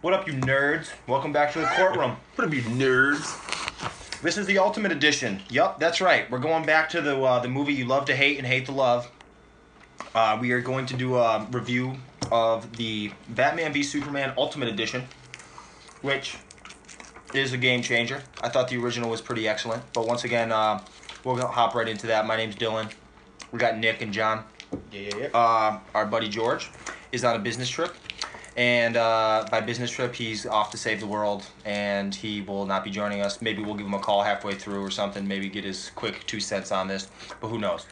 What up, you nerds? Welcome back to the courtroom. What up, you nerds? This is the Ultimate Edition. Yup, that's right. We're going back to the movie you love to hate and hate to love. We are going to do a review of the Batman v Superman Ultimate Edition, which is a game changer. I thought the original was pretty excellent, but once again, we'll hop right into that. My name's Dylan. We got Nick and John. Yeah. Our buddy George is on a business trip. And by business trip, he's off to save the world, and he will not be joining us. Maybe we'll give him a call halfway through or something, maybe get his quick 2 cents on this, but who knows.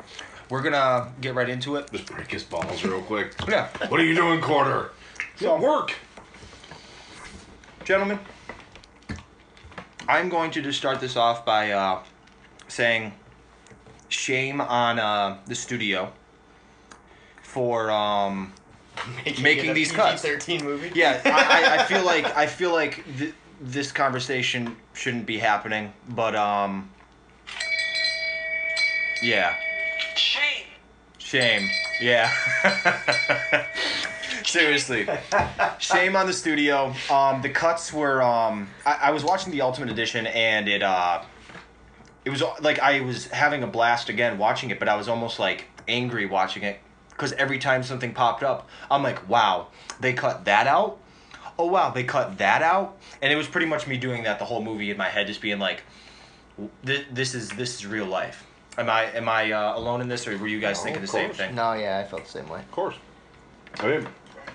We're going to get right into it. Just break his balls real quick. Yeah. What are you doing, Quarter? So, Work. Gentlemen, I'm going to just start this off by saying shame on the studio for... making these cuts. PG-13 movie. Yeah, I feel like this conversation shouldn't be happening, but yeah. Shame. Yeah. Seriously. Shame on the studio. The cuts were I was watching the Ultimate Edition, and it was like I was having a blast again watching it, but I was almost like angry watching it. Because every time something popped up, I'm like, wow, they cut that out? Oh, wow, they cut that out? And it was pretty much me doing that the whole movie in my head, just being like, this is real life. Am I alone in this, or were you guys thinking the same thing? No, yeah, I felt the same way. Of course. I mean,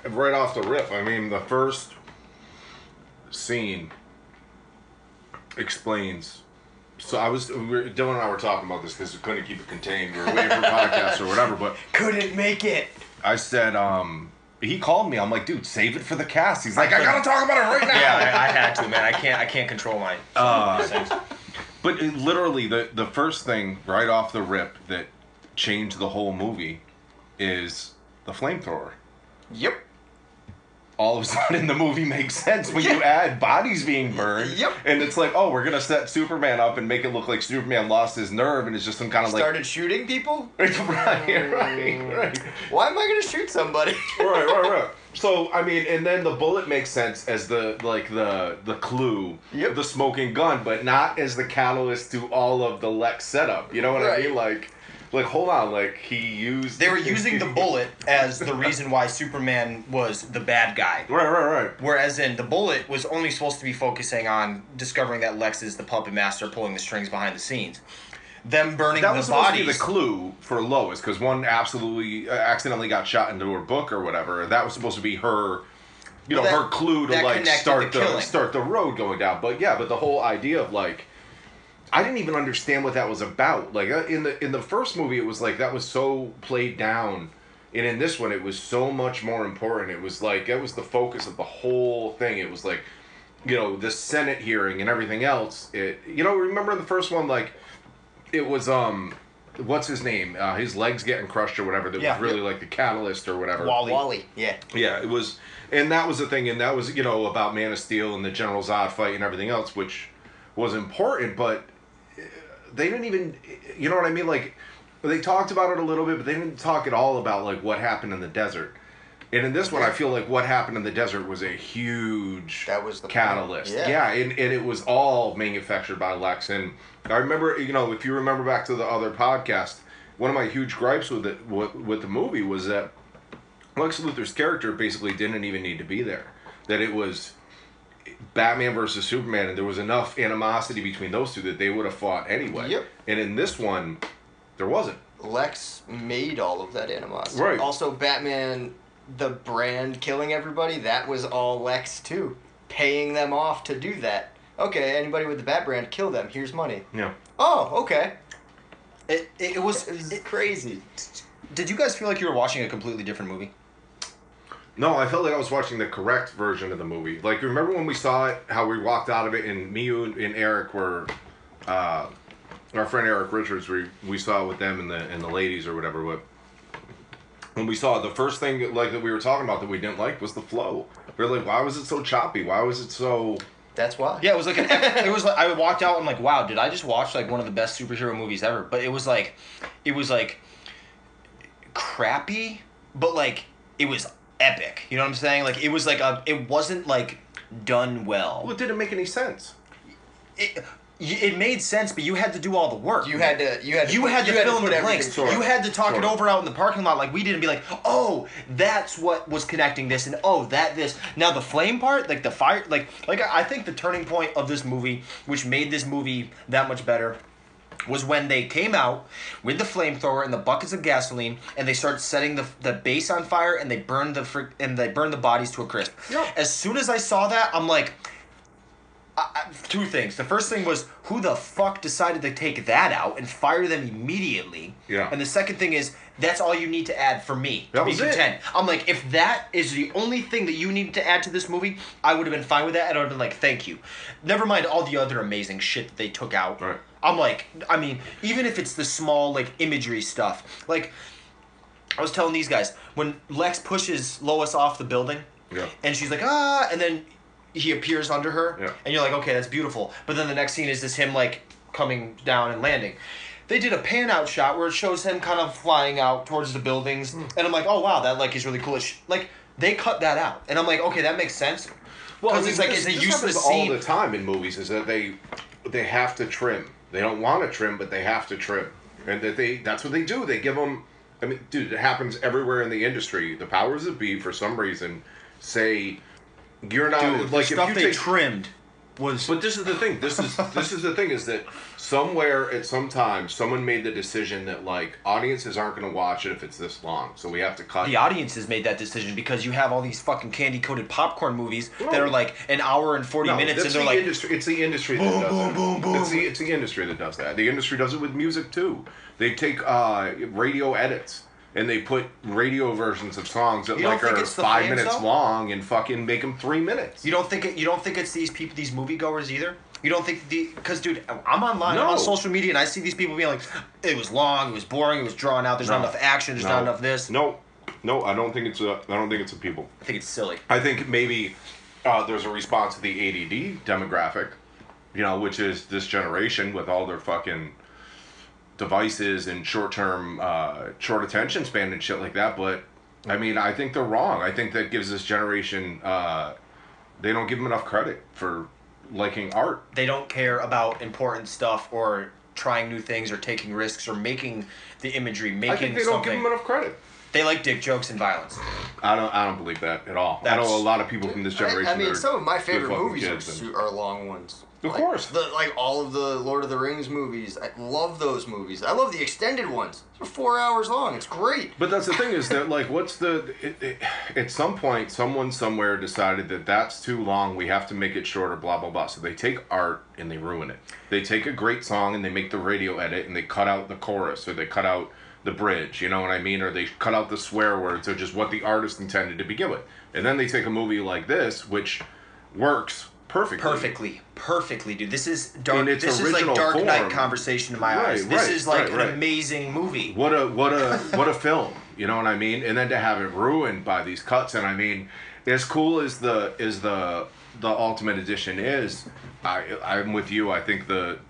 right off the rip, I mean, the first scene explains... So Dylan and I were talking about this because we couldn't keep it contained. We were waiting for podcasts or whatever, but... Couldn't make it! I said, he called me. I'm like, dude, save it for the cast. He's like, I gotta talk about it right now. Yeah, I had to, man. I can't control my things. But literally, the first thing right off the rip that changed the whole movie is the flamethrower. Yep. All of a sudden, the movie makes sense when you add bodies being burned. Yep. And it's like, oh, we're going to set Superman up and make it look like Superman lost his nerve, and it's just some kind of Started shooting people? right. Why am I going to shoot somebody? Right. So, I mean, and then the bullet makes sense as the clue, Yep. the smoking gun, but not as the catalyst to all of the Lex setup. You know what I mean? Like, hold on, like, he used... They were using the bullet as the reason why Superman was the bad guy. Right. Whereas in the bullet was only supposed to be focusing on discovering that Lex is the puppet master pulling the strings behind the scenes. Them burning the bodies... That was supposed to be the clue for Lois, because one absolutely accidentally got shot into her book or whatever, and that was supposed to be her... her clue to, like, start the road going down. But, yeah, the whole idea of, like... I didn't even understand what that was about. Like, in the first movie, it was like that was so played down, and in this one, it was so much more important. It was like that was the focus of the whole thing. It was like, the Senate hearing and everything else. Remember in the first one, like, it was what's his name? His legs getting crushed or whatever. That was really like the catalyst or whatever. Wally. Yeah. Yeah, it was, and that was the thing, and that was about Man of Steel and the General Zod fight and everything else, which was important, but. They didn't even, you know what I mean? Like, they talked about it a little bit, but they didn't talk at all about, like, what happened in the desert. And in this one, I feel like what happened in the desert was a huge catalyst. Yeah, and it was all manufactured by Lex. And I remember, if you remember back to the other podcast, one of my huge gripes with the movie was that Lex Luthor's character basically didn't even need to be there. That it was... Batman versus Superman, and there was enough animosity between those two that they would have fought anyway. Yep. And in this one, there wasn't. Lex made all of that animosity. Right. Also, Batman, the brand killing everybody, that was all Lex too. Paying them off to do that. Okay, anybody with the Bat brand, kill them. Here's money. Yeah. Oh, okay. It was crazy. Did you guys feel like you were watching a completely different movie? No, I felt like I was watching the correct version of the movie. Like, remember when we saw it, how we walked out of it, and me, you, and Eric were, our friend Eric Richards, we saw it with them and the ladies or whatever. But when we saw it, the first thing like that we were talking about that we didn't like was the flow. We were like, why was it so choppy? Why was it so... That's why. Yeah, it was like I walked out and like, wow, did I just watch like one of the best superhero movies ever? But it was like crappy, but like it was epic. You know what I'm saying? Like it was like it wasn't like done well. Well, it didn't make any sense. It made sense, but you had to do all the work. You had to fill in the blanks. Sort of. You had to talk it over out in the parking lot like we did and be like, oh, that's what was connecting this, and oh, this. Now the flame part, like the fire, like I think the turning point of this movie, which made this movie that much better, was when they came out with the flamethrower and the buckets of gasoline, and they started setting the base on fire, and they burned the bodies to a crisp. Yep. As soon as I saw that, I'm like. Two things. The first thing was, who the fuck decided to take that out and fire them immediately? Yeah. And the second thing is, that's all you need to add for me to That be was it. content. I'm like, if that is the only thing that you needed to add to this movie, I would have been fine with that, and I would have been like, thank you. Never mind all the other amazing shit that they took out. Right. I'm like, I mean, even if it's the small, like, imagery stuff. Like, I was telling these guys, when Lex pushes Lois off the building, and she's like, ah, and then he appears under her, and you're like, okay, that's beautiful. But then the next scene is just him, like, coming down and landing. They did a pan-out shot where it shows him kind of flying out towards the buildings, and I'm like, oh, wow, that, like, is really cool. Like, they cut that out. And I'm like, okay, that makes sense. Well, Because it's like, it's a useless all scene. the time in movies is that they have to trim. They don't want to trim, but they have to trim. And that's what they do. They give them... I mean, dude, it happens everywhere in the industry. The powers that be, for some reason, say... You're not Dude, like the stuff if they you take, trimmed was. But this is the thing. This is the thing is that somewhere at some time someone made the decision that like audiences aren't going to watch it if it's this long, so we have to cut. The audiences made that decision because you have all these fucking candy-coated popcorn movies that are like an hour and 40 minutes, and they're like, industry. It's the industry that does boom, it. boom, boom. It's the industry that does that. The industry does it with music too. They take radio edits. And they put radio versions of songs that like are 5 minutes long and fucking make them 3 minutes. You don't think it's these people, these moviegoers either? You don't think because dude, I'm online, No. I'm on social media, and I see these people being like, it was long, it was boring, it was drawn out, there's not enough action, there's not enough this. No, I don't think it's a people. I think it's silly. I think maybe there's a response to the ADD demographic, which is this generation with all their fucking devices and short attention span and shit like that. But I mean, I think they're wrong. I think that gives this generation they don't give them enough credit for liking art. They don't care about important stuff or trying new things or taking risks or making the imagery, making I think they don't give them enough credit. They like dick jokes and violence. I don't believe that at all. I know a lot of people from this generation. I mean, some of my favorite good movies are long ones. Of course. Like all of the Lord of the Rings movies. I love those movies. I love the extended ones. They're 4 hours long. It's great. But that's the thing is that, like, at some point, someone somewhere decided that that's too long, we have to make it shorter, blah, blah, blah. So they take art and they ruin it. They take a great song and they make the radio edit and they cut out the chorus or they cut out the bridge, you know what I mean? Or they cut out the swear words or just what the artist intended to begin with. And then they take a movie like this, which works perfectly, dude. This is dark. This is like Dark Knight conversation in my eyes. This is like an amazing movie. What a film. You know what I mean? And then to have it ruined by these cuts. And I mean, as cool as the Ultimate Edition is, I'm with you. I think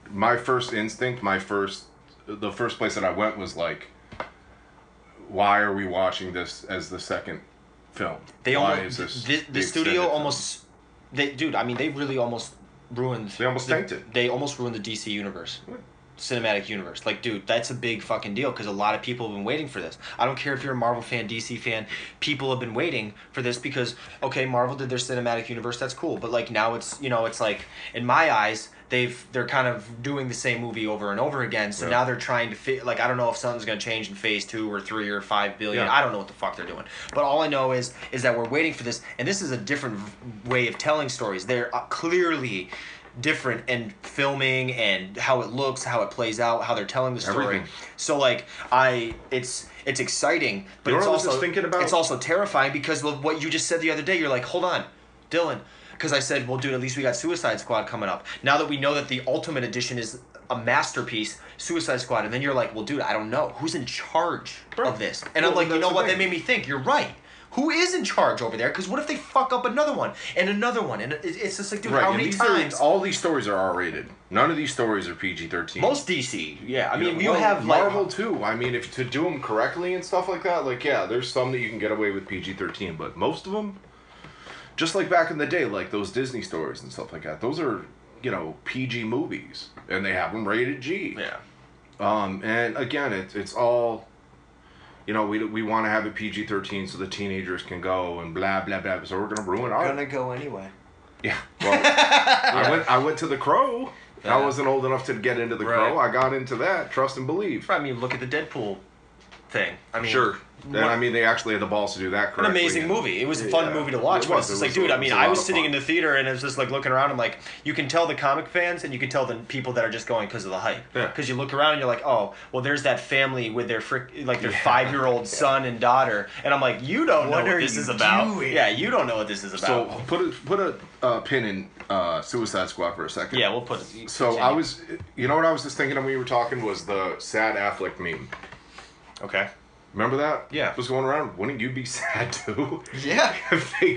my first instinct, the first place that I went was like, why are we watching this as the second film? The studio almost. They really almost ruined. They almost tanked They almost ruined the DC universe, cinematic universe. Like, dude, that's a big fucking deal because a lot of people have been waiting for this. I don't care if you're a Marvel fan, DC fan. People have been waiting for this because Marvel did their cinematic universe. That's cool, but like now it's it's like in my eyes they're kind of doing the same movie over and over again. So now they're trying to fit. Like, I don't know if something's gonna change in phase 2 or 3 or 5 billion. I don't know what the fuck they're doing. But all I know is that we're waiting for this, and this is a different way of telling stories. They're clearly different in filming and how it looks, how it plays out, how they're telling the story. Everything. So like it's exciting, but You know it's what I was also just thinking about? It's also terrifying because of what you just said the other day. You're like, hold on, Dylan. Because I said, well, dude, at least we got Suicide Squad coming up. Now that we know that the Ultimate Edition is a masterpiece, Suicide Squad, and then you're like, well, dude, I don't know. Who's in charge of this? And I'm like, you know what? That made me think. You're right. Who is in charge over there? Because what if they fuck up another one and another one? And it's just like, dude, how many times? All these stories are R-rated. None of these stories are PG-13. Most DC, yeah. I mean, you well, have Marvel too. I mean, if to do them correctly and stuff like that, like there's some that you can get away with PG-13, but most of them, just like back in the day, like those Disney stories and stuff like that. Those are, you know, PG movies, and they have them rated G. Yeah. And again, it's all, you know, we want to have it PG-13 so the teenagers can go and blah blah blah. So we're gonna ruin our. Gonna go anyway. Yeah. Well, I went to the Crow. Yeah. I wasn't old enough to get into the Crow. I got into that. Trust and believe. I mean, look at the Deadpool thing. I mean, Sure. And I mean, they actually had the balls to do that correctly. An amazing movie. It was a fun movie to watch. It But was. it's just It like, was dude, a- I mean, it was a I lot was of sitting fun. in the theater and I was just like looking around. I'm like, you can tell the comic fans and you can tell the people that are just going because of the hype. Yeah. Because you look around and you're like, oh, well, there's that family with their their 5-year-old son and daughter, and I'm like, you don't know What what are this you is about. doing? Yeah, you don't know what this is So about. put a pin in Suicide Squad for a second. Yeah, we'll put it. So I was, you know what I was just thinking when we were talking was the sad Affleck meme. Okay. Remember that? Yeah. It was going around. Wouldn't you be sad too? Yeah. if they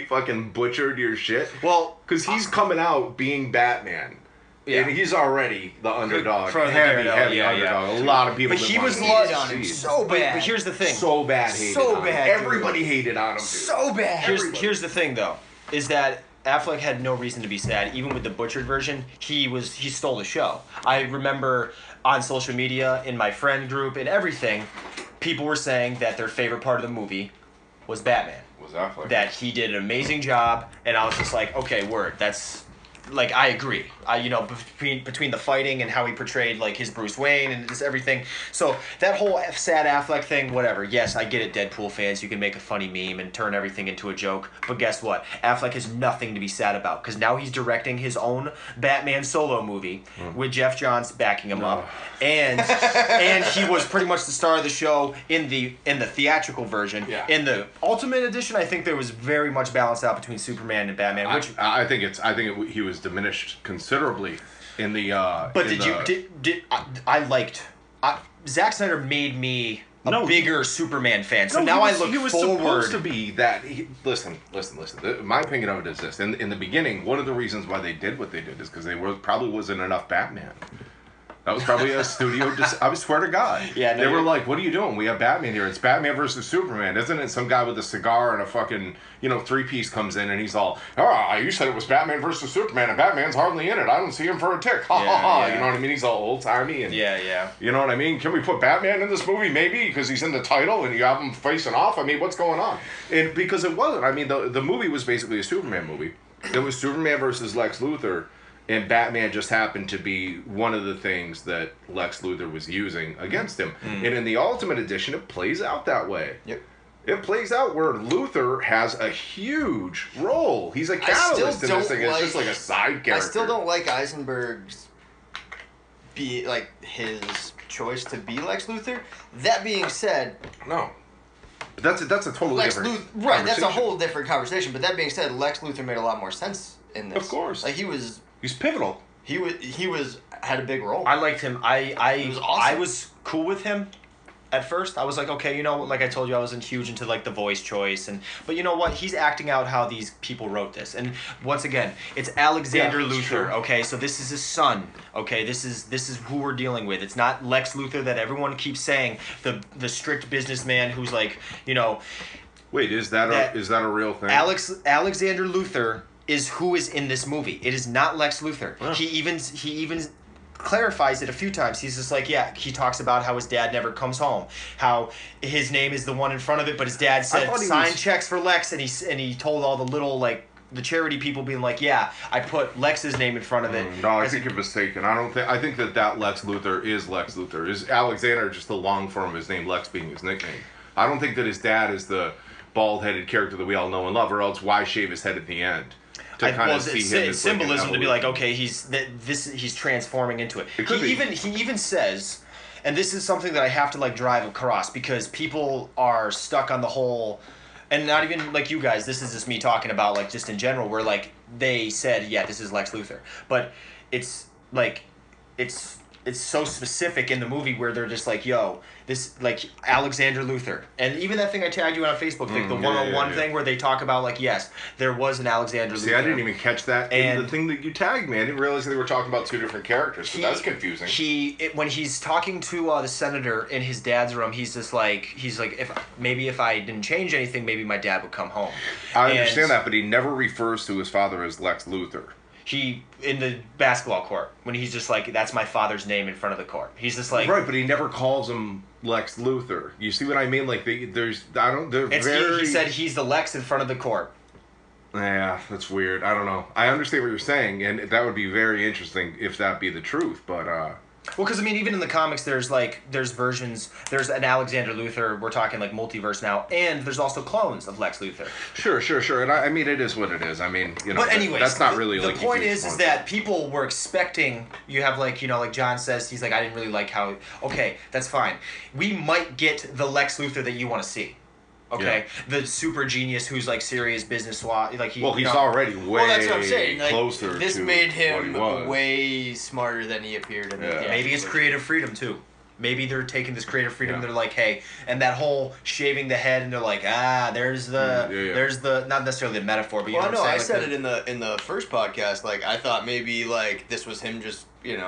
fucking butchered your shit? Well, Because he's coming out being Batman. Yeah. And he's already the underdog. For the heavy Daredevil, yeah, underdog. yeah. A lot of people. But that he wanted was to hated see on him it. so bad. but here's the thing. So bad hated So on him. bad, dude. Everybody hated on him, dude. So bad. Here's the thing though, is that Affleck had no reason to be sad. Even with the butchered version, he stole the show. I remember on social media, in my friend group, and everything, people were saying that their favorite part of the movie was Batman. Was Affleck. That he did an amazing job, and I was just like, okay, word. That's like, I agree. You know, between the fighting and how he portrayed like his Bruce Wayne and just everything. So that whole sad Affleck thing, whatever. Yes, I get it, Deadpool fans. You can make a funny meme and turn everything into a joke. But guess what? Affleck has nothing to be sad about because now he's directing his own Batman solo movie with Jeff Johns backing him up, and he was pretty much the star of the show in the theatrical version. Yeah. In the Ultimate Edition, I think there was very much balanced out between Superman and Batman, which. I think he was diminished considerably in the. But in I liked. Zack Snyder made me a bigger Superman fan, so now I look he was forward. supposed to be that. Listen. My opinion of it is this: in the beginning, one of the reasons why they did what they did is because probably wasn't enough Batman. That was probably a studio. I swear to God. Yeah, no, they were like, "What are you doing? We have Batman here. It's Batman versus Superman, isn't it?" Some guy with a cigar and a fucking 3-piece comes in and he's all, "Oh, you said it was Batman versus Superman, and Batman's hardly in it. I don't see him for a tick." Ha ha ha. Yeah. You know what I mean? He's all old timey and Yeah. You know what I mean? Can we put Batman in this movie? Maybe because he's in the title and you have him facing off. I mean, what's going on? And because it wasn't. I mean, the movie was basically a Superman movie. It was Superman versus Lex Luthor. And Batman just happened to be one of the things that Lex Luthor was using against him. And in the Ultimate Edition, it plays out that way. Yep. It plays out where Luthor has a huge role. He's a catalyst in this thing. It's just like a side character. I still don't like Eisenberg's his choice to be Lex Luthor. That being said, No. But that's a totally different right, that's a conversation. whole different conversation. But that being said, Lex Luthor made a lot more sense in this. Of course. Like He's pivotal. he had a big role. I liked him. He was awesome. I was cool with him at first. I was like, okay, like I told you, I wasn't huge into like the voice choice, but you know what? He's acting out how these people wrote this. And once again, it's Alexander Yeah, it's Luthor. true. Okay, so this is his son. Okay, this is who we're dealing with. It's not Lex Luthor that everyone keeps saying, the strict businessman who's like, Wait, is that a real thing? Alexander Luthor is who is in this movie. It is not Lex Luthor. Huh. He even clarifies it a few times. He's just like, he talks about how his dad never comes home, how his name is the one in front of it, but his dad said sign checks for Lex, and he told all the little the charity people being like, I put Lex's name in front of it. No, I think you're mistaken. I think that Lex Luthor is Lex Luthor. Is Alexander just the long form of his name, Lex being his nickname? I don't think that his dad is the bald-headed character that we all know and love, or else why shave his head at the end? To kind of see him as symbolism to be like, evolution. okay, he's transforming into it. It could he be. even says, and this is something that I have to drive across because people are stuck on the whole, and not even like you guys. This is just me talking about just in general, where they said, this is Lex Luthor, but it's it's so specific in the movie where they're just like, yo, this, like, Alexander Luthor. And even that thing I tagged you on Facebook, like the 101 thing where they talk about, like, yes, there was an Alexander Luthor. See, I didn't even catch that in the thing that you tagged me. I didn't realize they were talking about 2 different characters, so that's confusing. When he's talking to the senator in his dad's room, he's like, if I didn't change anything, maybe my dad would come home. I understand that, but he never refers to his father as Lex Luthor. He, in the basketball court, when he's just like, that's my father's name in front of the court. He's just like... Right, but he never calls him Lex Luthor. You see what I mean? Like, he said he's the Lex in front of the court. Yeah, that's weird. I don't know. I understand what you're saying, and that would be very interesting if that be the truth, but... Well, because, I mean, even in the comics, there's versions, there's an Alexander Luthor, we're talking, like, multiverse now, and there's also clones of Lex Luthor. Sure, and I mean, it is what it is. I mean, you know, but anyways, that's not really, the point is that people were expecting, you have, like, you know, like John says, he's like, I didn't really like how, okay, that's fine. We might get the Lex Luthor that you want to see. Okay, the super genius who's like serious business like he's already way that's what I'm saying. Like, closer. This to made him what he was. Way smarter than he appeared. Maybe it's creative freedom too. Maybe they're taking this creative freedom. Yeah. They're like, hey, and that whole shaving the head, and they're like, there's the not necessarily the metaphor, but you know what I'm saying? I said it in the first podcast. Like, I thought maybe like this was him just being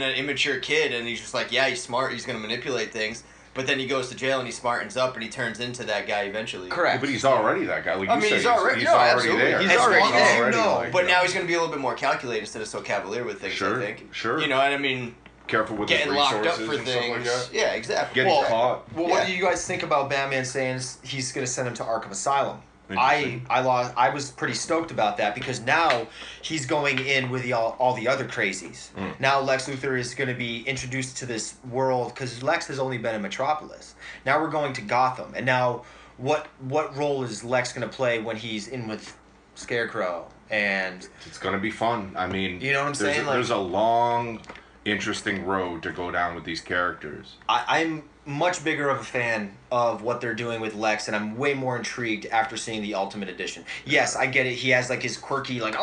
an immature kid, and he's just like, yeah, he's smart. He's gonna manipulate things. But then he goes to jail and he smartens up and he turns into that guy eventually. Correct. Yeah, but he's already that guy. Like he's already there. He's already there. But now he's going to be a little bit more calculated instead of so cavalier with things, I think. Sure. You know what I mean? Careful with getting his locked up for and things. Stuff like that. Yeah, exactly. Getting caught. Well, what do you guys think about Batman saying he's going to send him to Arkham Asylum? I was pretty stoked about that because now he's going in with all the other crazies. Now Lex Luthor is going to be introduced to this world because Lex has only been in Metropolis. Now we're going to Gotham, and now what role is Lex going to play when he's in with Scarecrow? And it's going to be fun. I mean, you know what I'm saying? There's a long, interesting road to go down with these characters. I'm much bigger of a fan of what they're doing with Lex, and I'm way more intrigued after seeing the Ultimate Edition. Yes, I get it. He has like his quirky, like,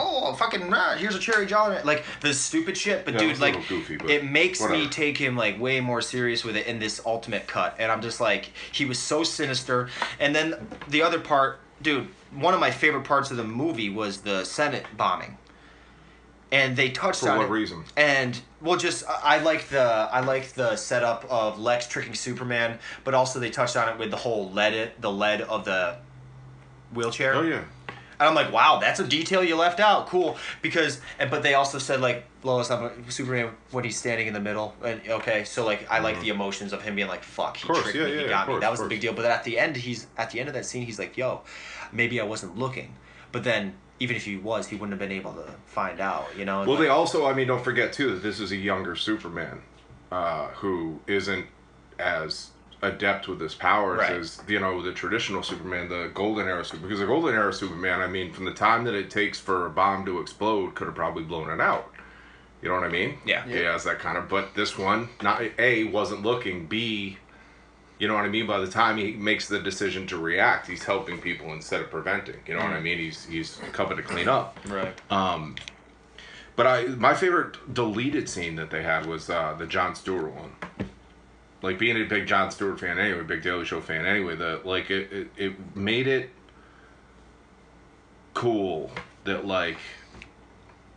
here's a cherry jolly, like the stupid shit. But dude, like, goofy, but it makes me take him like way more serious with it in this Ultimate cut, and I'm just like, he was so sinister. And then the other part, dude, one of my favorite parts of the movie was the Senate bombing. And they touched on it. For what reason? And I like the setup of Lex tricking Superman, but also they touched on it with the whole lead of the wheelchair. Oh yeah. And I'm like, wow, that's a detail you left out. Cool, but they also said like Lois, Superman when he's standing in the middle, and so like I like the emotions of him being like, fuck, he tricked me, he got me. That was the big deal. But then at the end of that scene, he's like, yo, maybe I wasn't looking, but then. Even if he was, he wouldn't have been able to find out, you know? Well, they also, I mean, don't forget, too, that this is a younger Superman who isn't as adept with his powers as, the traditional Superman, the Golden Era Superman. Because the Golden Era Superman, I mean, from the time that it takes for a bomb to explode, could have probably blown it out. You know what I mean? Yeah. He has that kind of, but this one, not A, wasn't looking, B... You know what I mean? By the time he makes the decision to react, he's helping people instead of preventing. You know what I mean? He's coming to clean up. Right. But my favorite deleted scene that they had was the Jon Stewart one. Like, being a big Jon Stewart fan anyway, big Daily Show fan anyway, it made it cool that, like,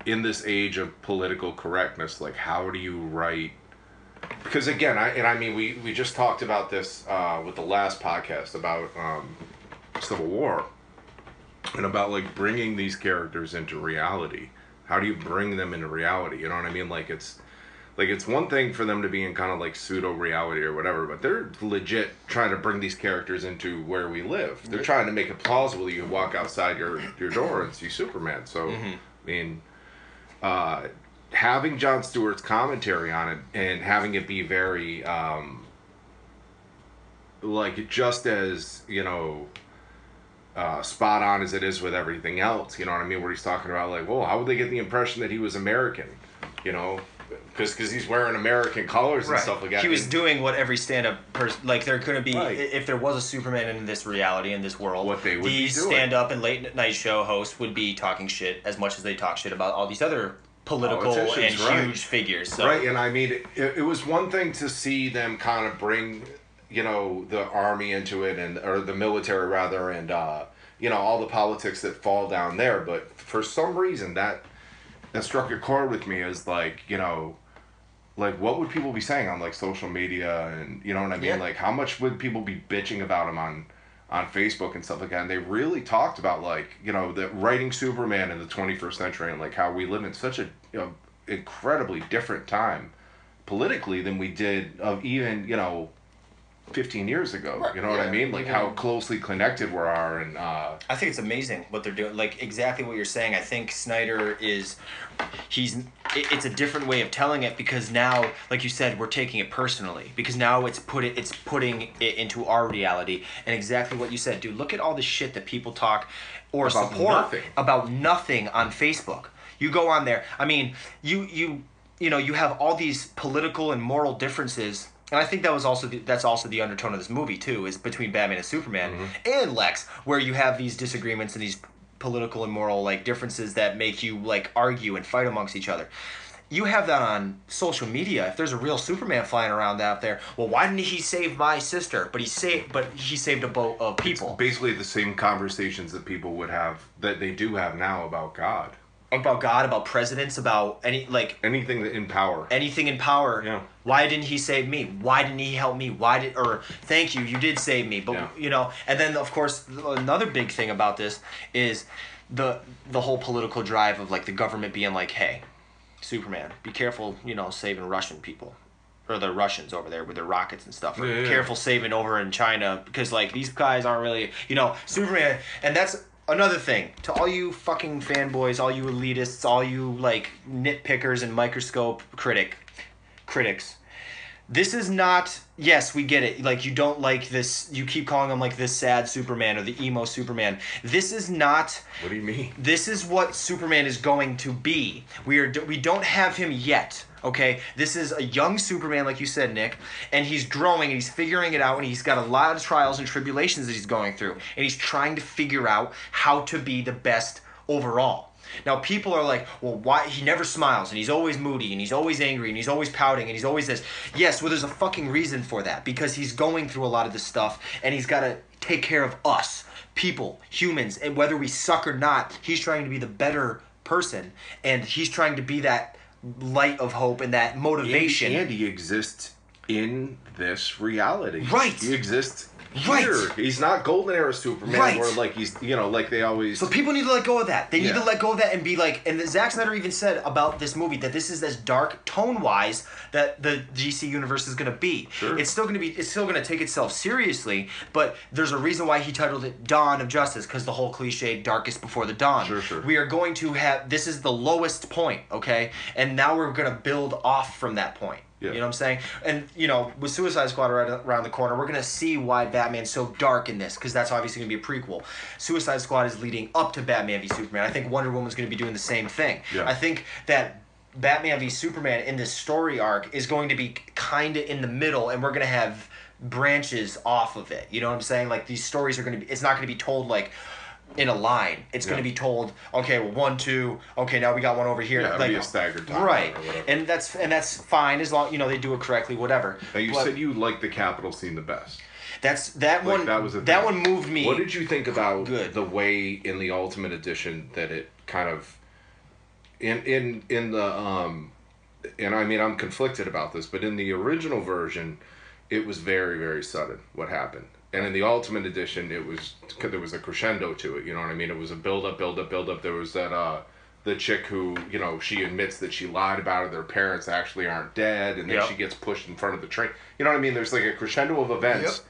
in this age of political correctness, like, how do you write... Because again, we just talked about this with the last podcast about Civil War, and about like bringing these characters into reality. How do you bring them into reality? You know what I mean? Like it's one thing for them to be in kind of like pseudo reality or whatever, but they're legit trying to bring these characters into where we live. They're trying to make it plausible that you can walk outside your door and see Superman. So I mean. Having Jon Stewart's commentary on it and having it be very, like, just as, spot on as it is with everything else, you know what I mean? Where he's talking about, like, well, how would they get the impression that he was American, Because he's wearing American colors and stuff like that. He was doing what every stand-up person... Like, there couldn't be... If there was a Superman in this reality, in this world, what they would these stand-up and late-night show hosts would be talking shit as much as they talk shit about all these other political and right. huge figures. So. Right, and I mean, it was one thing to see them kind of bring, you know, the army into it, or the military rather, and you know, all the politics that fall down there. But for some reason, that struck a chord with me as like, you know, like what would people be saying on like social media, and you know what I mean? Yeah. Like how much would people be bitching about him on Facebook and stuff like that? And they really talked about like, you know, the writing Superman in the 21st century and like how we live in such a, you know, incredibly different time politically than we did of even, you know, 15 years ago. Right. You know what I mean? Like how closely connected we are. And I think it's amazing what they're doing. Like exactly what you're saying. I think Snyder it's a different way of telling it, because now, like you said, we're taking it personally, because now it's putting it into our reality. And exactly what you said, dude, look at all the shit that people talk or about support about nothing on Facebook. You go on there. I mean, you know, you have all these political and moral differences. And I think that's also the undertone of this movie too, is between Batman and Superman and Lex, where you have these disagreements and these political and moral like differences that make you like argue and fight amongst each other. You have that on social media. If there's a real Superman flying around out there, well, why didn't he save my sister? But he saved a boat of people. It's basically the same conversations that people would have, that they do have now about God. About God, about presidents, about anything in power. Anything in power. Yeah. Why didn't he save me? Why didn't he help me? Thank you, you did save me. But you know, and then of course another big thing about this is the whole political drive of like the government being like, hey, Superman, be careful, you know, saving Russian people. Or the Russians over there with their rockets and stuff. Or careful saving over in China, because like these guys aren't really, you know, Superman. And that's another thing, to all you fucking fanboys, all you elitists, all you like nitpickers and microscope critics. This is not, yes, we get it. Like you don't like this, you keep calling him like this sad Superman or the emo Superman. This is not. What do you mean? This is what Superman is going to be. We don't have him yet. Okay, this is a young Superman, like you said, Nick, and he's growing and he's figuring it out, and he's got a lot of trials and tribulations that he's going through, and he's trying to figure out how to be the best overall. Now, people are like, well, why? He never smiles, and he's always moody, and he's always angry, and he's always pouting, and he's always this. Yes, well, there's a fucking reason for that, because he's going through a lot of this stuff, and he's got to take care of us, people, humans, and whether we suck or not, he's trying to be the better person, and he's trying to be that light of hope and that motivation. And he exists in this reality. Right. He exists here. Right. He's not Golden Era Superman where like he's, you know, like they always. So people need to let go of that. They need to let go of that and be like, and Zack Snyder even said about this movie that this is as dark tone-wise that the DC universe is going to be. Sure. It's still going to take itself seriously, but there's a reason why he titled it Dawn of Justice, because the whole cliche darkest before the dawn. Sure. We are going to have, this is the lowest point, okay? And now we're going to build off from that point. Yeah. You know what I'm saying? And, you know, with Suicide Squad right around the corner, we're going to see why Batman's so dark in this, because that's obviously going to be a prequel. Suicide Squad is leading up to Batman v Superman. I think Wonder Woman's going to be doing the same thing. Yeah. I think that Batman v Superman in this story arc is going to be kind of in the middle, and we're going to have branches off of it. You know what I'm saying? Like, these stories are going to be, it's not going to be told, like, in a line. It's going to be told, okay, well, 1, 2, okay, now we got one over here. Yeah, it'll be a staggered time. Right. And that's fine, as long, you know, they do it correctly, whatever. Now, you said you liked the Capitol scene the best. That one moved me. What did you think about the way in the Ultimate Edition that it kind of in the and I mean, I'm conflicted about this, but in the original version it was very, very sudden what happened. And in the Ultimate Edition, there was a crescendo to it. You know what I mean? It was a build up. There was that the chick who, you know, she admits that she lied about it. Their parents actually aren't dead, and then she gets pushed in front of the train. You know what I mean? There's like a crescendo of events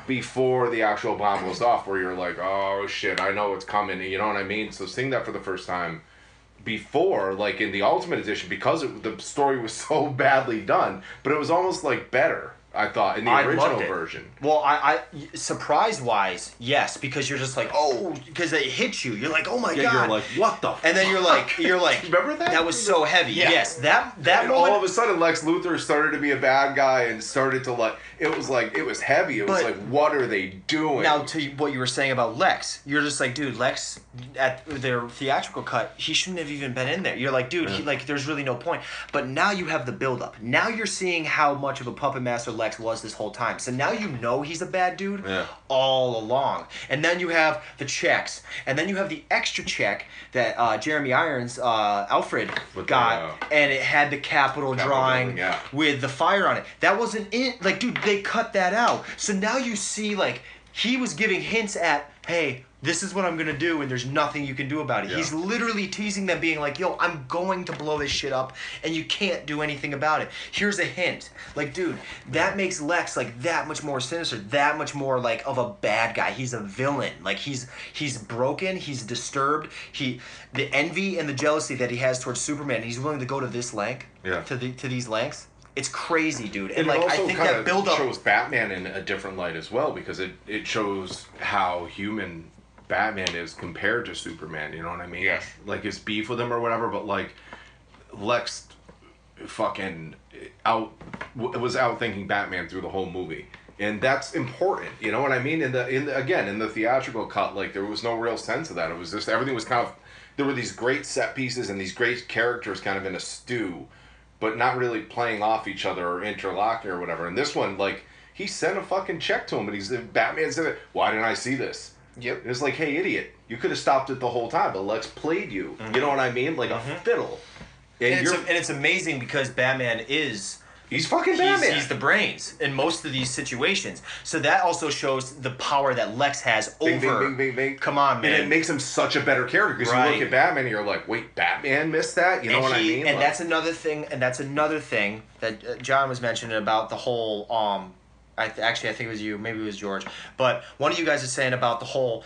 before the actual bomb goes off, where you're like, oh shit, I know it's coming. You know what I mean? So seeing that for the first time before, like in the Ultimate Edition, because the story was so badly done, but it was almost like better. I thought in the original version. Well, I surprise wise, yes, because you're just like, oh, because they hit you. You're like, oh my god. You're like, what the? And then you're like, remember that? That was so heavy. Yeah. Yes, that and moment. all of a sudden, Lex Luthor started to be a bad guy and started to like. It was heavy. It was like, what are they doing? Now, to what you were saying about Lex, you're just like, dude, Lex at their theatrical cut, he shouldn't have even been in there. You're like, dude, there's really no point. But now you have the buildup. Now you're seeing how much of a puppet master Lex was this whole time. So now you know he's a bad dude all along. And then you have the checks. And then you have the extra check that Jeremy Irons, Alfred, got. And it had the Capitol drawing with the fire on it. That wasn't it. Like, dude, they cut that out. So now you see, like, he was giving hints at, hey, this is what I'm going to do, and there's nothing you can do about it. Yeah. He's literally teasing them, being like, yo, I'm going to blow this shit up, and you can't do anything about it. Here's a hint. Like, dude, that makes Lex, like, that much more sinister, that much more, like, of a bad guy. He's a villain. Like, he's broken, he's disturbed. The envy and the jealousy that he has towards Superman, he's willing to go to this length, to these lengths. It's crazy, dude. And like, I think that build-up shows Batman in a different light as well, because it shows how human Batman is compared to Superman. You know what I mean? Yes. Like his beef with him or whatever, but like Lex fucking was out thinking Batman through the whole movie, and that's important. You know what I mean? In the theatrical cut, like there was no real sense of that. It was just everything was kind of, there were these great set pieces and these great characters kind of in a stew, but not really playing off each other or interlocking or whatever. And this one, like, he sent a fucking check to him, and Batman's in it. Why didn't I see this? Yep. And it's like, hey, idiot, you could have stopped it the whole time, but Lex played you. You know what I mean? Like a fiddle. And it's amazing because Batman is... He's fucking Batman. He's the brains in most of these situations. So that also shows the power that Lex has over... Bing. Come on, man. And it makes him such a better character, because you look at Batman and you're like, wait, Batman missed that? You know what I mean? And that's another thing that John was mentioning about the whole... I think it was you, maybe it was George, but one of you guys is saying about the whole...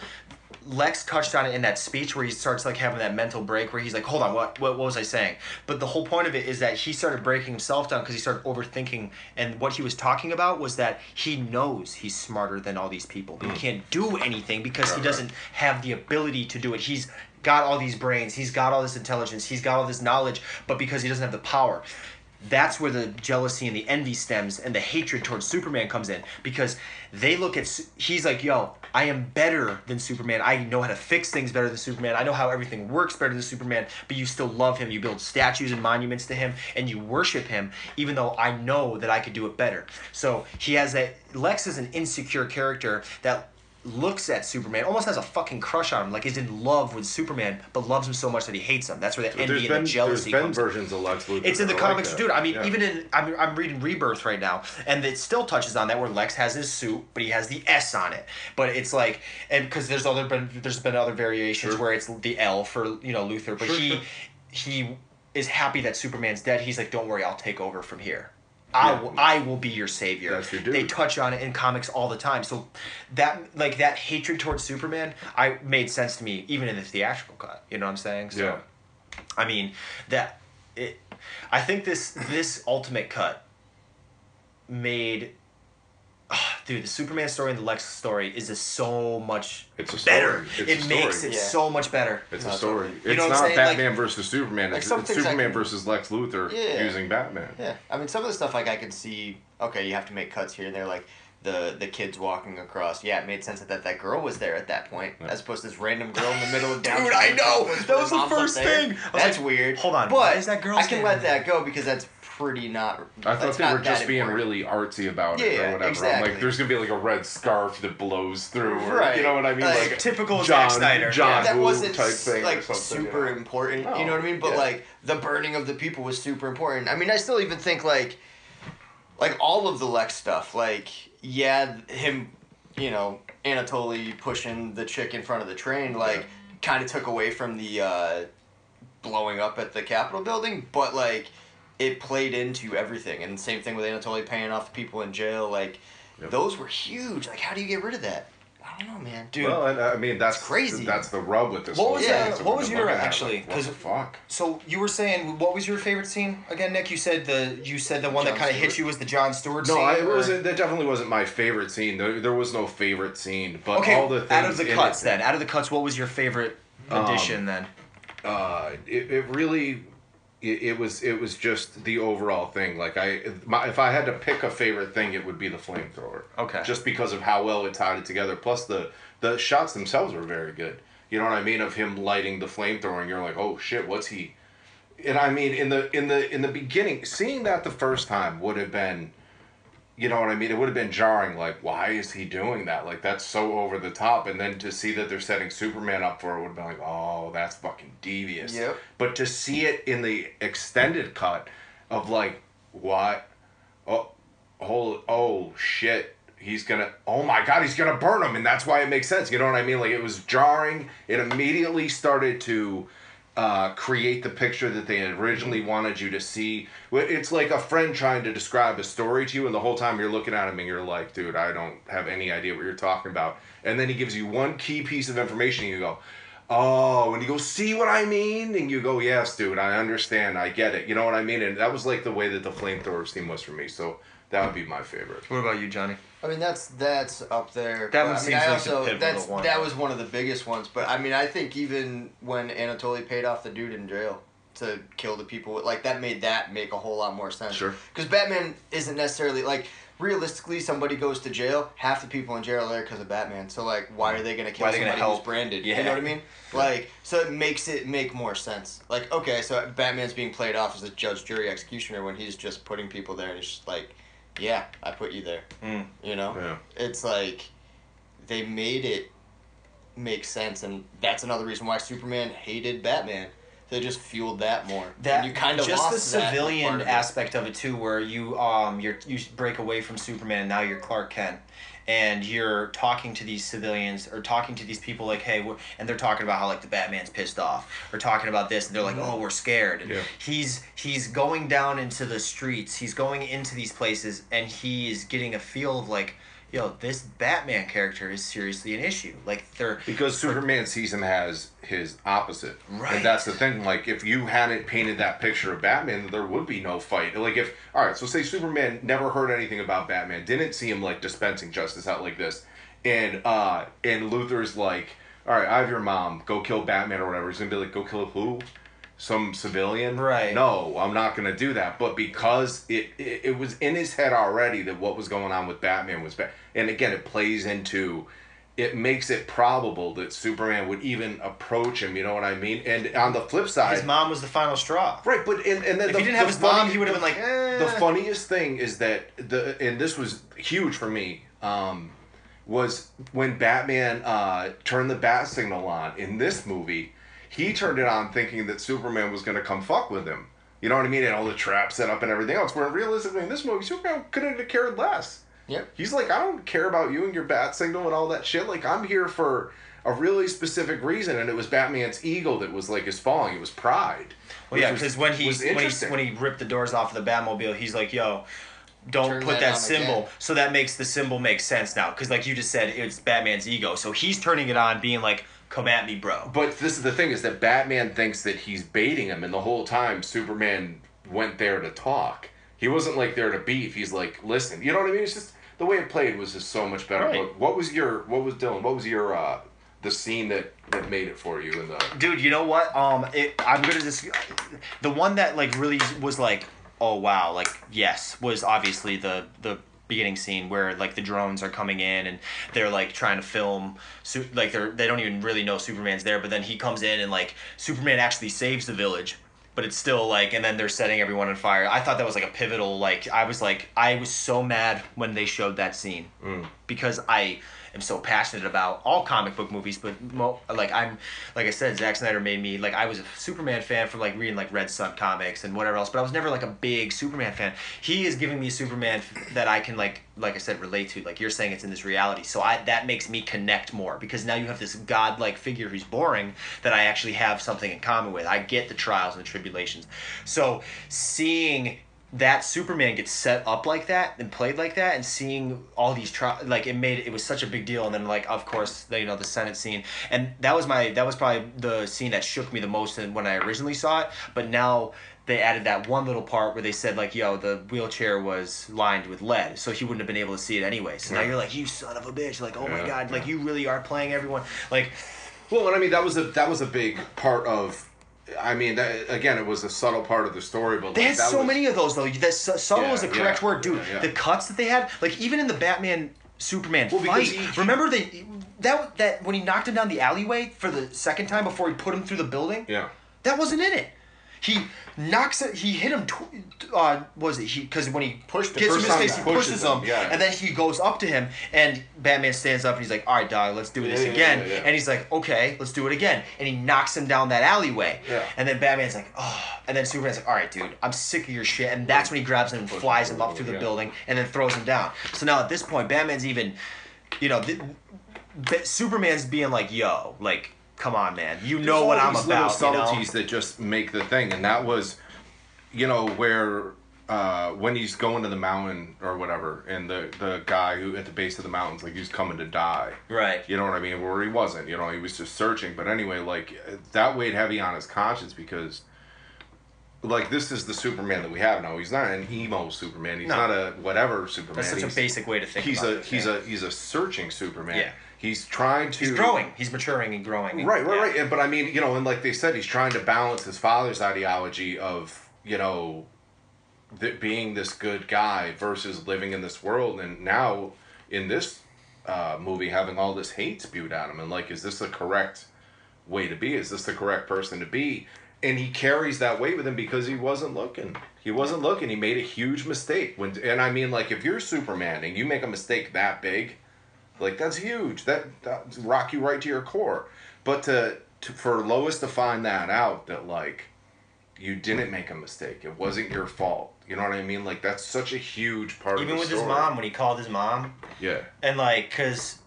Lex touched on it in that speech where he starts like having that mental break where he's like, hold on, what was I saying? But the whole point of it is that he started breaking himself down because he started overthinking, and what he was talking about was that he knows he's smarter than all these people, but he can't do anything because he doesn't have the ability to do it. He's got all these brains, he's got all this intelligence, he's got all this knowledge, but because he doesn't have the power. That's where the jealousy and the envy stems, and the hatred towards Superman comes in, because they look at, he's like, yo, I am better than Superman. I know how to fix things better than Superman. I know how everything works better than Superman, but you still love him. You build statues and monuments to him, and you worship him, even though I know that I could do it better. So he has that, Lex is an insecure character that looks at Superman, almost has a fucking crush on him, like he's in love with Superman, but loves him so much that he hates him. That's where the envy and the jealousy comes. There's been versions of Lex Luthor. It's in the comics, dude. I mean, even in, I'm reading Rebirth right now, and it still touches on that, where Lex has his suit, but he has the S on it. But it's like, and because there's been other variations where it's the L for, you know, Luthor, but he is happy that Superman's dead. He's like, don't worry, I'll take over from here. I will be your savior. That's your dude. They touch on it in comics all the time. So that hatred towards Superman, made sense to me even in the theatrical cut. You know what I'm saying? So, I mean, I think this ultimate cut made... dude, the Superman story and the Lex story is so much better. It makes it so much better. It's a story. You know it's what I'm not saying? Batman versus Superman. It's Superman versus Lex Luthor using Batman. Yeah, I mean, some of the stuff like I can see. Okay, you have to make cuts here and there, like the kids walking across. Yeah, it made sense that girl was there at that point, as opposed to this random girl in the middle of downtown. Dude, I know. That was the first thing. That's weird. Hold on, but why is that girl? I can let that go because that's pretty not. I thought they were just being really artsy about it or whatever. Exactly. I'm like, there's gonna be like a red scarf that blows through, or you know what I mean, like typical John Zack Snyder. That Woo wasn't type thing, like or something, super important. You know what I mean? But like the burning of the people was super important. I mean, I still even think like all of the Lex stuff, like him, you know, Anatoly pushing the chick in front of the train, like kind of took away from the blowing up at the Capitol building, but like it played into everything. And same thing with Anatoly paying off the people in jail, like those were huge. Like, how do you get rid of that? I I don't know, man. Dude. Well, and I mean that's crazy. That's the rub with this. What was whole what was your actually? What the fuck? So you were saying, what was your favorite scene again, Nick? You said the one that kind of hit you was the Jon Stewart scene. No, it wasn't. That definitely wasn't my favorite scene. There was no favorite scene, but okay, all the things out of the cuts, then. out of the cuts, what was your favorite addition then? It really. It was just the overall thing. Like if I had to pick a favorite thing, it would be the flamethrower. Okay. Just because of how well it tied it together. Plus the shots themselves were very good. You know what I mean? Of him lighting the flamethrower, and you're like, oh shit, what's he? And I mean, in the beginning, seeing that the first time would have been, you know what I mean? It would have been jarring. Like, why is he doing that? Like, that's so over the top. And then to see that they're setting Superman up for it would have been like, oh, that's fucking devious. Yep. But to see it in the extended cut of like, what? Oh shit. Oh my God, he's gonna burn him. And that's why it makes sense. You know what I mean? Like, it was jarring. It immediately started to create the picture that they had originally wanted you to see. It's like a friend trying to describe a story to you, and the whole time you're looking at him and you're like, dude, I don't have any idea what you're talking about. And then he gives you one key piece of information, and you go, oh, and you go, see what I mean? And you go, yes, dude, I understand, I get it. You know what I mean? And that was like the way that the flamethrower scene was for me, so that would be my favorite. What about you, Johnny? I mean, that's up there. That one I seems mean, like the pivotal one. That was one of the biggest ones. But I mean, I think even when Anatoly paid off the dude in jail to kill the people, like that made make a whole lot more sense. Sure. Because Batman isn't necessarily like realistically, somebody goes to jail, half the people in jail are there because of Batman. So like, why are they gonna kill somebody who's branded? Yeah. You know what I mean? Like, so it makes it make more sense. Like, okay, so Batman's being played off as a judge, jury, executioner when he's just putting people there, and he's just like, yeah, I put you there. You know? Yeah. It's like they made it make sense, and that's another reason why Superman hated Batman. They just fueled that more. That and you kind of just lost the that civilian part of it. aspect of it too, where you break away from Superman and now you're Clark Kent, and you're talking to these civilians or talking to these people like, hey, and they're talking about how like the Batman's pissed off, or talking about this, and they're like, oh, we're scared. And he's going down into the streets, he's going into these places, and he's getting a feel of like, yo, this Batman character is seriously an issue. Like because Superman sees him as his opposite, right? And that's the thing. Like, if you hadn't painted that picture of Batman, there would be no fight. Like, if so say Superman never heard anything about Batman, didn't see him like dispensing justice out like this, and Luthor's like, all right, I have your mom, go kill Batman or whatever. He's gonna be like, go kill who? Some civilian? Right. No, I'm not going to do that. But because it was in his head already that what was going on with Batman was bad. And again, it plays into, it makes it probable that Superman would even approach him, you know what I mean? And on the flip side... His mom was the final straw. Right, but and then if he didn't have his mom, he would have been like, eh. The funniest thing is that, and this was huge for me, was when Batman turned the bat signal on in this movie. He turned it on thinking that Superman was going to come fuck with him. You know what I mean? And all the traps set up and everything else. Where realistically in this movie, Superman couldn't have cared less. Yep. He's like, I don't care about you and your bat signal and all that shit. Like, I'm here for a really specific reason. And it was Batman's ego that was like his falling. It was pride. Well, yeah, because when he ripped the doors off of the Batmobile, he's like, yo, don't put that symbol. Again. So that makes the symbol make sense now. Because like you just said, it's Batman's ego. So he's turning it on being like, come at me, bro. But this is the thing, is that Batman thinks that he's baiting him, and the whole time Superman went there to talk. He wasn't like there to beef. He's like, listen, you know what I mean? It's just the way it played was just so much better. Right. But what was your the scene that made it for you in the... Dude, you know what? I'm gonna just the one that like really was like, oh wow, like yes, was obviously the beginning scene where like the drones are coming in and they're like trying to film, like they don't even really know Superman's there, but then he comes in and like Superman actually saves the village, but it's still like, and then they're setting everyone on fire. I thought that was like a pivotal, like I was so mad when they showed that scene because I am so passionate about all comic book movies, but like I said, Zack Snyder made me, like I was a Superman fan from like reading like Red Sun comics and whatever else, but I was never like a big Superman fan. He is giving me a Superman that I can like I said, relate to. Like you're saying, it's in this reality, so that makes me connect more, because now you have this godlike figure who's boring that I actually have something in common with. I get the trials and the tribulations. So seeing that Superman gets set up like that and played like that, and seeing all these like it was such a big deal. And then like of course the Senate scene, and that was probably the scene that shook me the most when I originally saw it. But now they added that one little part where they said like, yo, the wheelchair was lined with lead, so he wouldn't have been able to see it anyway. So now you're like, you son of a bitch, like, oh my god, like you really are playing everyone, like. Well, and I mean that was a big part of. I mean, that, again, it was a subtle part of the story, but like, they had so many of those though. That subtle is the correct word, dude. Yeah. The cuts that they had, like even in the Batman Superman fight. Remember that when he knocked him down the alleyway for the second time before he put him through the building? Yeah. That wasn't in it. He knocks it. He hit him. Was it he? Because when he gets him in his face, he pushes him, and then he goes up to him, and Batman stands up and he's like, "All right, dog, let's do this again." Yeah. And he's like, "Okay, let's do it again." And he knocks him down that alleyway. Yeah. And then Batman's like, "Oh," and then Superman's like, "All right, dude, I'm sick of your shit." And that's when he grabs him and flies him up through the building, and then throws him down. So now at this point, Batman's even, Superman's being like, "Yo, like." Come on, man. You know what I'm about. Little subtleties that just make the thing, and that was, where when he's going to the mountain or whatever, and the guy who at the base of the mountains, like he's coming to die. Right. You know what I mean? Where he wasn't. He was just searching. But anyway, like that weighed heavy on his conscience because, like, this is the Superman that we have now. He's not an emo Superman. He's not a whatever Superman. That's such a basic way to think about it. He's a searching Superman. Yeah. He's trying to... He's growing. He's maturing and growing. Right. But I mean, and like they said, he's trying to balance his father's ideology of, being this good guy versus living in this world. And now, in this movie, having all this hate spewed at him. And like, is this the correct way to be? Is this the correct person to be? And he carries that weight with him because he wasn't looking. He wasn't looking. He made a huge mistake. And I mean, like, if you're Superman and you make a mistake that big... Like, that's huge. That rock you right to your core. But for Lois to find that out, that, like, you didn't make a mistake. It wasn't your fault. You know what I mean? Like, that's such a huge part of the story. Even with his mom, when he called his mom. Yeah. And, like, because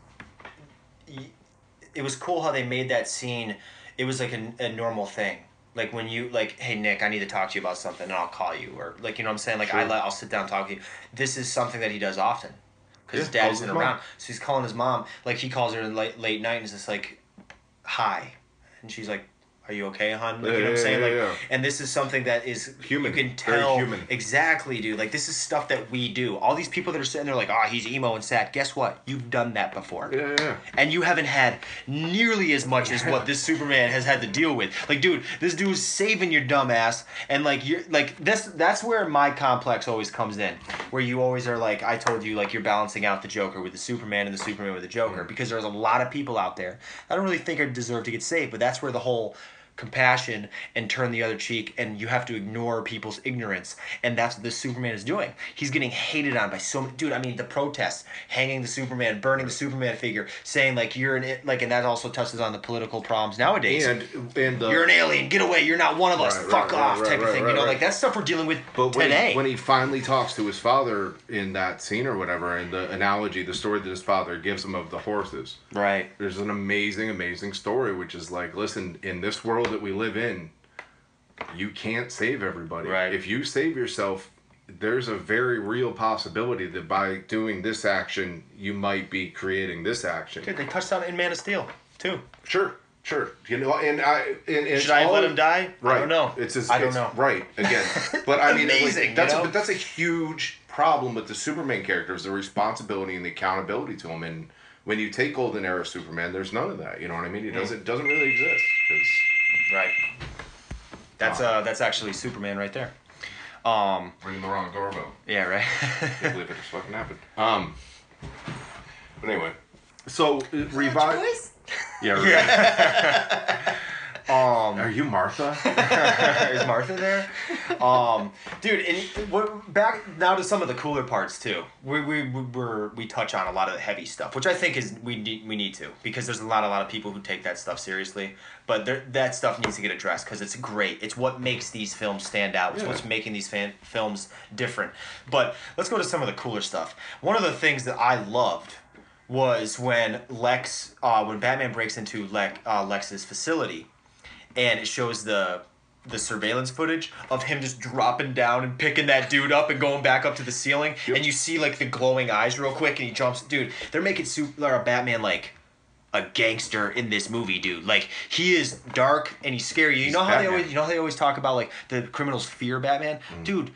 it was cool how they made that scene. It was, like, a normal thing. Like, when you, like, hey, Nick, I need to talk to you about something, and I'll call you. Or, like, you know what I'm saying? Like, sure. I'll sit down and talk to you. This is something that he does often. Because his dad isn't around. So he's calling his mom. Like, he calls her late night and is just like, hi. And she's like, are you okay, hon? Like, you know what I'm saying? Like, and this is something that is human. You can tell. Very human. Exactly, dude. Like, this is stuff that we do. All these people that are sitting there like, oh, he's emo and sad. Guess what? You've done that before. Yeah. And you haven't had nearly as much as what this Superman has had to deal with. Like, dude, this dude's saving your dumb ass. And like, you're like that's where my complex always comes in. Where you always are like, I told you, like, you're balancing out the Joker with the Superman and the Superman with the Joker. Because there's a lot of people out there I don't really think are deserve to get saved. But that's where the whole compassion and turn the other cheek, and you have to ignore people's ignorance, and that's what this Superman is doing. He's getting hated on by so many. Dude, I mean, the protests, hanging the Superman, burning the Superman figure, saying like you're an like, and that also touches on the political problems nowadays. And you're an alien, get away, you're not one of us, fuck off, type of thing. You know, like that's stuff we're dealing with today. When he finally talks to his father in that scene or whatever, and the analogy, the story that his father gives him of the horses, right? There's an amazing story, which is like, listen, in this world that we live in, you can't save everybody. Right. If you save yourself, there's a very real possibility that by doing this action, you might be creating this action. Dude, they touched on it in Man of Steel too. Sure. You know, and should I let him die? Right. I don't know. I don't know. Right. Again, but I mean, amazing. But that's a huge problem with the Superman character, is the responsibility and the accountability to him. And when you take Golden Era Superman, there's none of that. You know what I mean? It doesn't really exist. Right. That's actually Superman right there. Ringing the wrong doorbell. Yeah, right. Can't believe it just fucking happened. But anyway, so revive. Yeah. Right. Are you Martha? Is Martha there? Dude, and we're back now to some of the cooler parts too. We touch on a lot of the heavy stuff, which I think is we need to, because there's a lot of people who take that stuff seriously. But that stuff needs to get addressed because it's great. It's what makes these films stand out. It's what's making these films different. But let's go to some of the cooler stuff. One of the things that I loved was when when Batman breaks into Lex's facility. And it shows the the surveillance footage of him just dropping down and picking that dude up and going back up to the ceiling, and you see like the glowing eyes real quick, and he jumps. Dude, they're making Batman like a gangster in this movie, dude. Like, he is dark and he's scary. You know how they always talk about like the criminals fear Batman, dude.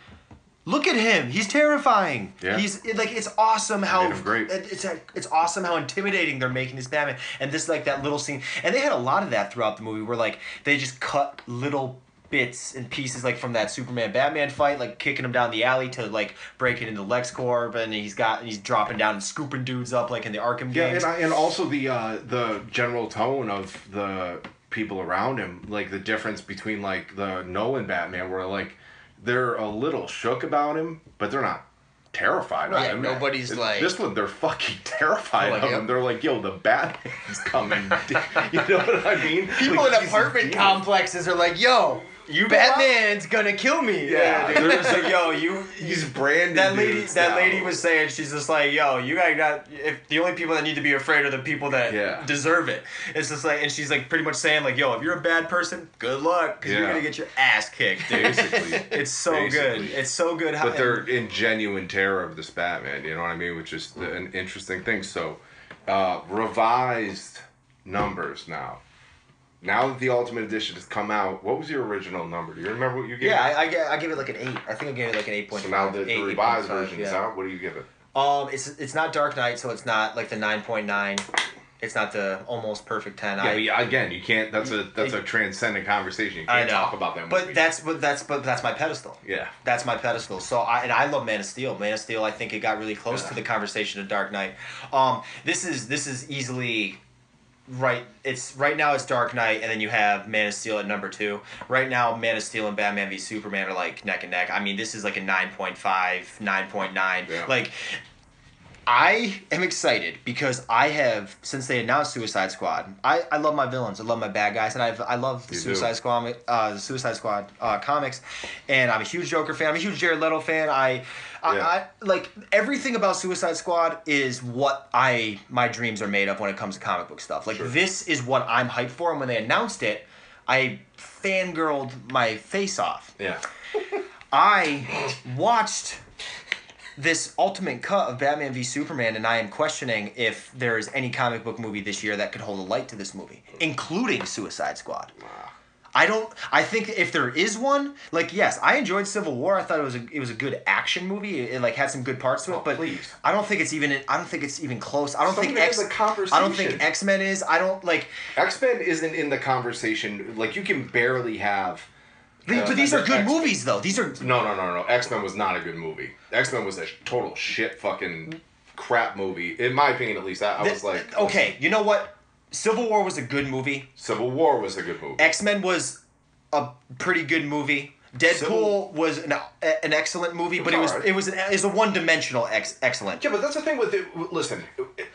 Look at him. He's terrifying. Yeah. He's like, it's awesome how it's awesome how intimidating they're making this Batman. And this like that little scene, and they had a lot of that throughout the movie where like they just cut little bits and pieces like from that Superman Batman fight, like kicking him down the alley to like breaking into LexCorp, and he's dropping down and scooping dudes up like in the Arkham games. And also the general tone of the people around him, like the difference between like the Nolan Batman, where like they're a little shook about him, but they're not terrified of him. Nobody's like... This one, they're fucking terrified of him. They're like, yo, the Batman's coming. You know what I mean? People like, in apartment complexes are like, yo... Batman's gonna kill me. Yeah, dude. They're just like, yo, he's branded. That lady was saying, she's just like, yo, you guys got. If the only people that need to be afraid are the people that deserve it. It's just like, and she's like pretty much saying like, yo, if you're a bad person, good luck, because you're gonna get your ass kicked, dude. Basically, it's so good. It's so good. But they're in genuine terror of this Batman. You know what I mean? Which is an interesting thing. So, revised numbers now. Now that the Ultimate Edition has come out, what was your original number? Do you remember what you gave it? I gave it like an 8. I think I gave it like an 8.5. So now the revised version is out. What do you give it? It's not Dark Knight, so it's not like the 9.9. It's not the almost perfect 10. Yeah, again, you can't. That's a transcendent conversation. You can't talk about that movie. But that's my pedestal. Yeah, that's my pedestal. So I love Man of Steel. Man of Steel, I think it got really close to the conversation of Dark Knight. This is easily. Right now it's Dark Knight, and then you have Man of Steel at number 2. Right now, Man of Steel and Batman v Superman are like neck and neck. I mean, this is like a 9.5, 9.9. Yeah. Like, I am excited because I have, since they announced Suicide Squad, I love my villains, I love my bad guys, and I love the Suicide Squad comics, and I'm a huge Joker fan. I'm a huge Jared Leto fan. I like everything about Suicide Squad is what my dreams are made of when it comes to comic book stuff. Like, this is what I'm hyped for, and when they announced it, I fangirled my face off. Yeah. I watched this ultimate cut of Batman v Superman, and I am questioning if there is any comic book movie this year that could hold a light to this movie, including Suicide Squad. I think if there is one, like, yes, I enjoyed Civil War. I thought it was a good action movie. It like had some good parts to it, but please. I don't think it's even close. I don't think X-Men is. I don't like X-Men isn't in the conversation. Like, you can barely have. But these are good movies, though. These are no. X-Men was not a good movie. X-Men was a total shit fucking crap movie, in my opinion. At least I was like, okay, you know what? Civil War was a good movie. Civil War was a good movie. X-Men was a pretty good movie. Deadpool was an excellent movie, but it was a one-dimensional excellent. Yeah, but that's the thing with it. Listen,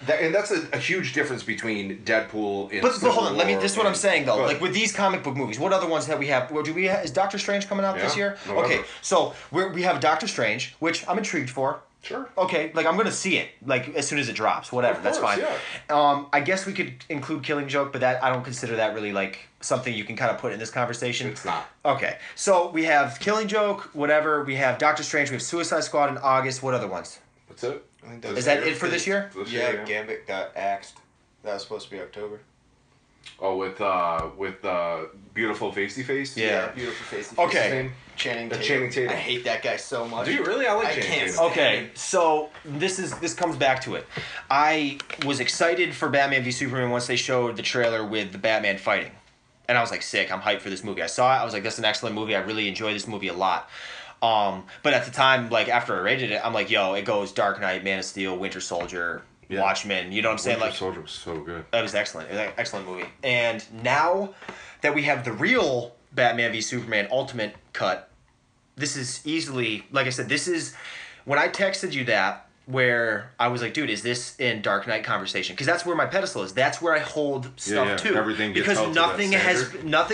and that's a huge difference between Deadpool and. But hold on, this is what I'm saying though. Like, with these comic book movies, what other ones that we have? Is Doctor Strange coming out this year? November. Okay, so we have Doctor Strange, which I'm intrigued for. Sure. Okay, like, I'm gonna see it like as soon as it drops. Whatever, that's fine. Yeah. I guess we could include Killing Joke, but that I don't consider that really like something you can kind of put in this conversation. It's not. Okay, so we have Killing Joke, whatever. We have Doctor Strange. We have Suicide Squad in August. What other ones? That's it. Is that it for this year? Yeah, Gambit got axed. That was supposed to be October. Oh, with Beautiful Facey Face? Yeah, Beautiful Facey Face. Okay. Channing Tatum. I hate that guy so much. Do you really? I like Channing Tatum. Okay, so this comes back to it. I was excited for Batman v Superman once they showed the trailer with the Batman fighting. And I was like, sick, I'm hyped for this movie. I saw it, I was like, that's an excellent movie. I really enjoy this movie a lot. But at the time, like, after I rated it, I'm like, yo, it goes Dark Knight, Man of Steel, Winter Soldier, Watchmen. You know what I'm saying? Winter Soldier was so good. That was excellent. It was an excellent movie. And now that we have the real Batman v Superman Ultimate cut, this is easily, like I said, this is, when I texted you that, where I was like, dude, is this in Dark Knight conversation? Because that's where my pedestal is. That's where I hold stuff to. Everything gets because nothing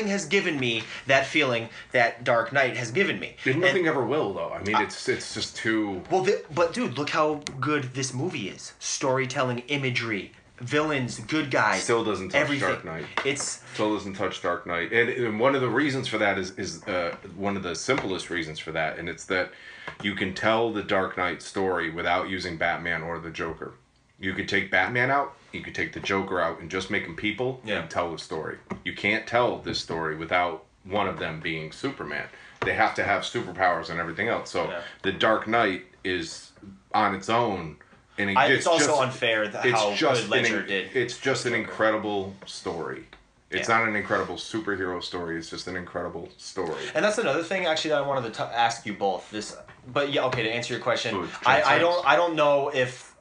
has given me that feeling that Dark Knight has given me. And nothing ever will, though. I mean, it's just too. Well, but dude, look how good this movie is. Storytelling, imagery, villains, good guys. Still doesn't touch everything. Dark Knight. It's still doesn't touch Dark Knight, and one of the reasons for that is one of the simplest reasons for that, and it's that you can tell the Dark Knight story without using Batman or the Joker. You could take Batman out, you could take the Joker out, and just make them people and tell the story. You can't tell this story without one of them being Superman. They have to have superpowers and everything else. So the Dark Knight is on its own. And it's also just unfair how good Ledger did. It's just an incredible story. It's not an incredible superhero story. It's just an incredible story. And that's another thing, actually, that I wanted to ask you both. But yeah, okay. To answer your question, I don't know if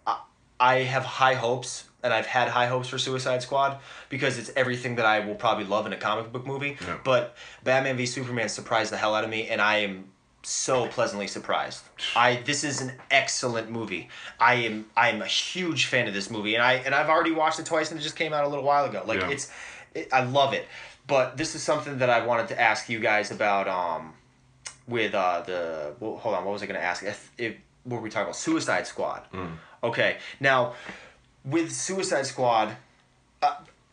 I have high hopes, and I've had high hopes for Suicide Squad because it's everything that I will probably love in a comic book movie. Yeah. But Batman v Superman surprised the hell out of me, and I am so pleasantly surprised. This is an excellent movie. I'm a huge fan of this movie, and I've already watched it twice, and it just came out a little while ago. I love it. But this is something that I wanted to ask you guys about. Hold on, what was I going to ask? What were we talking about? Suicide Squad. Okay, now with Suicide Squad.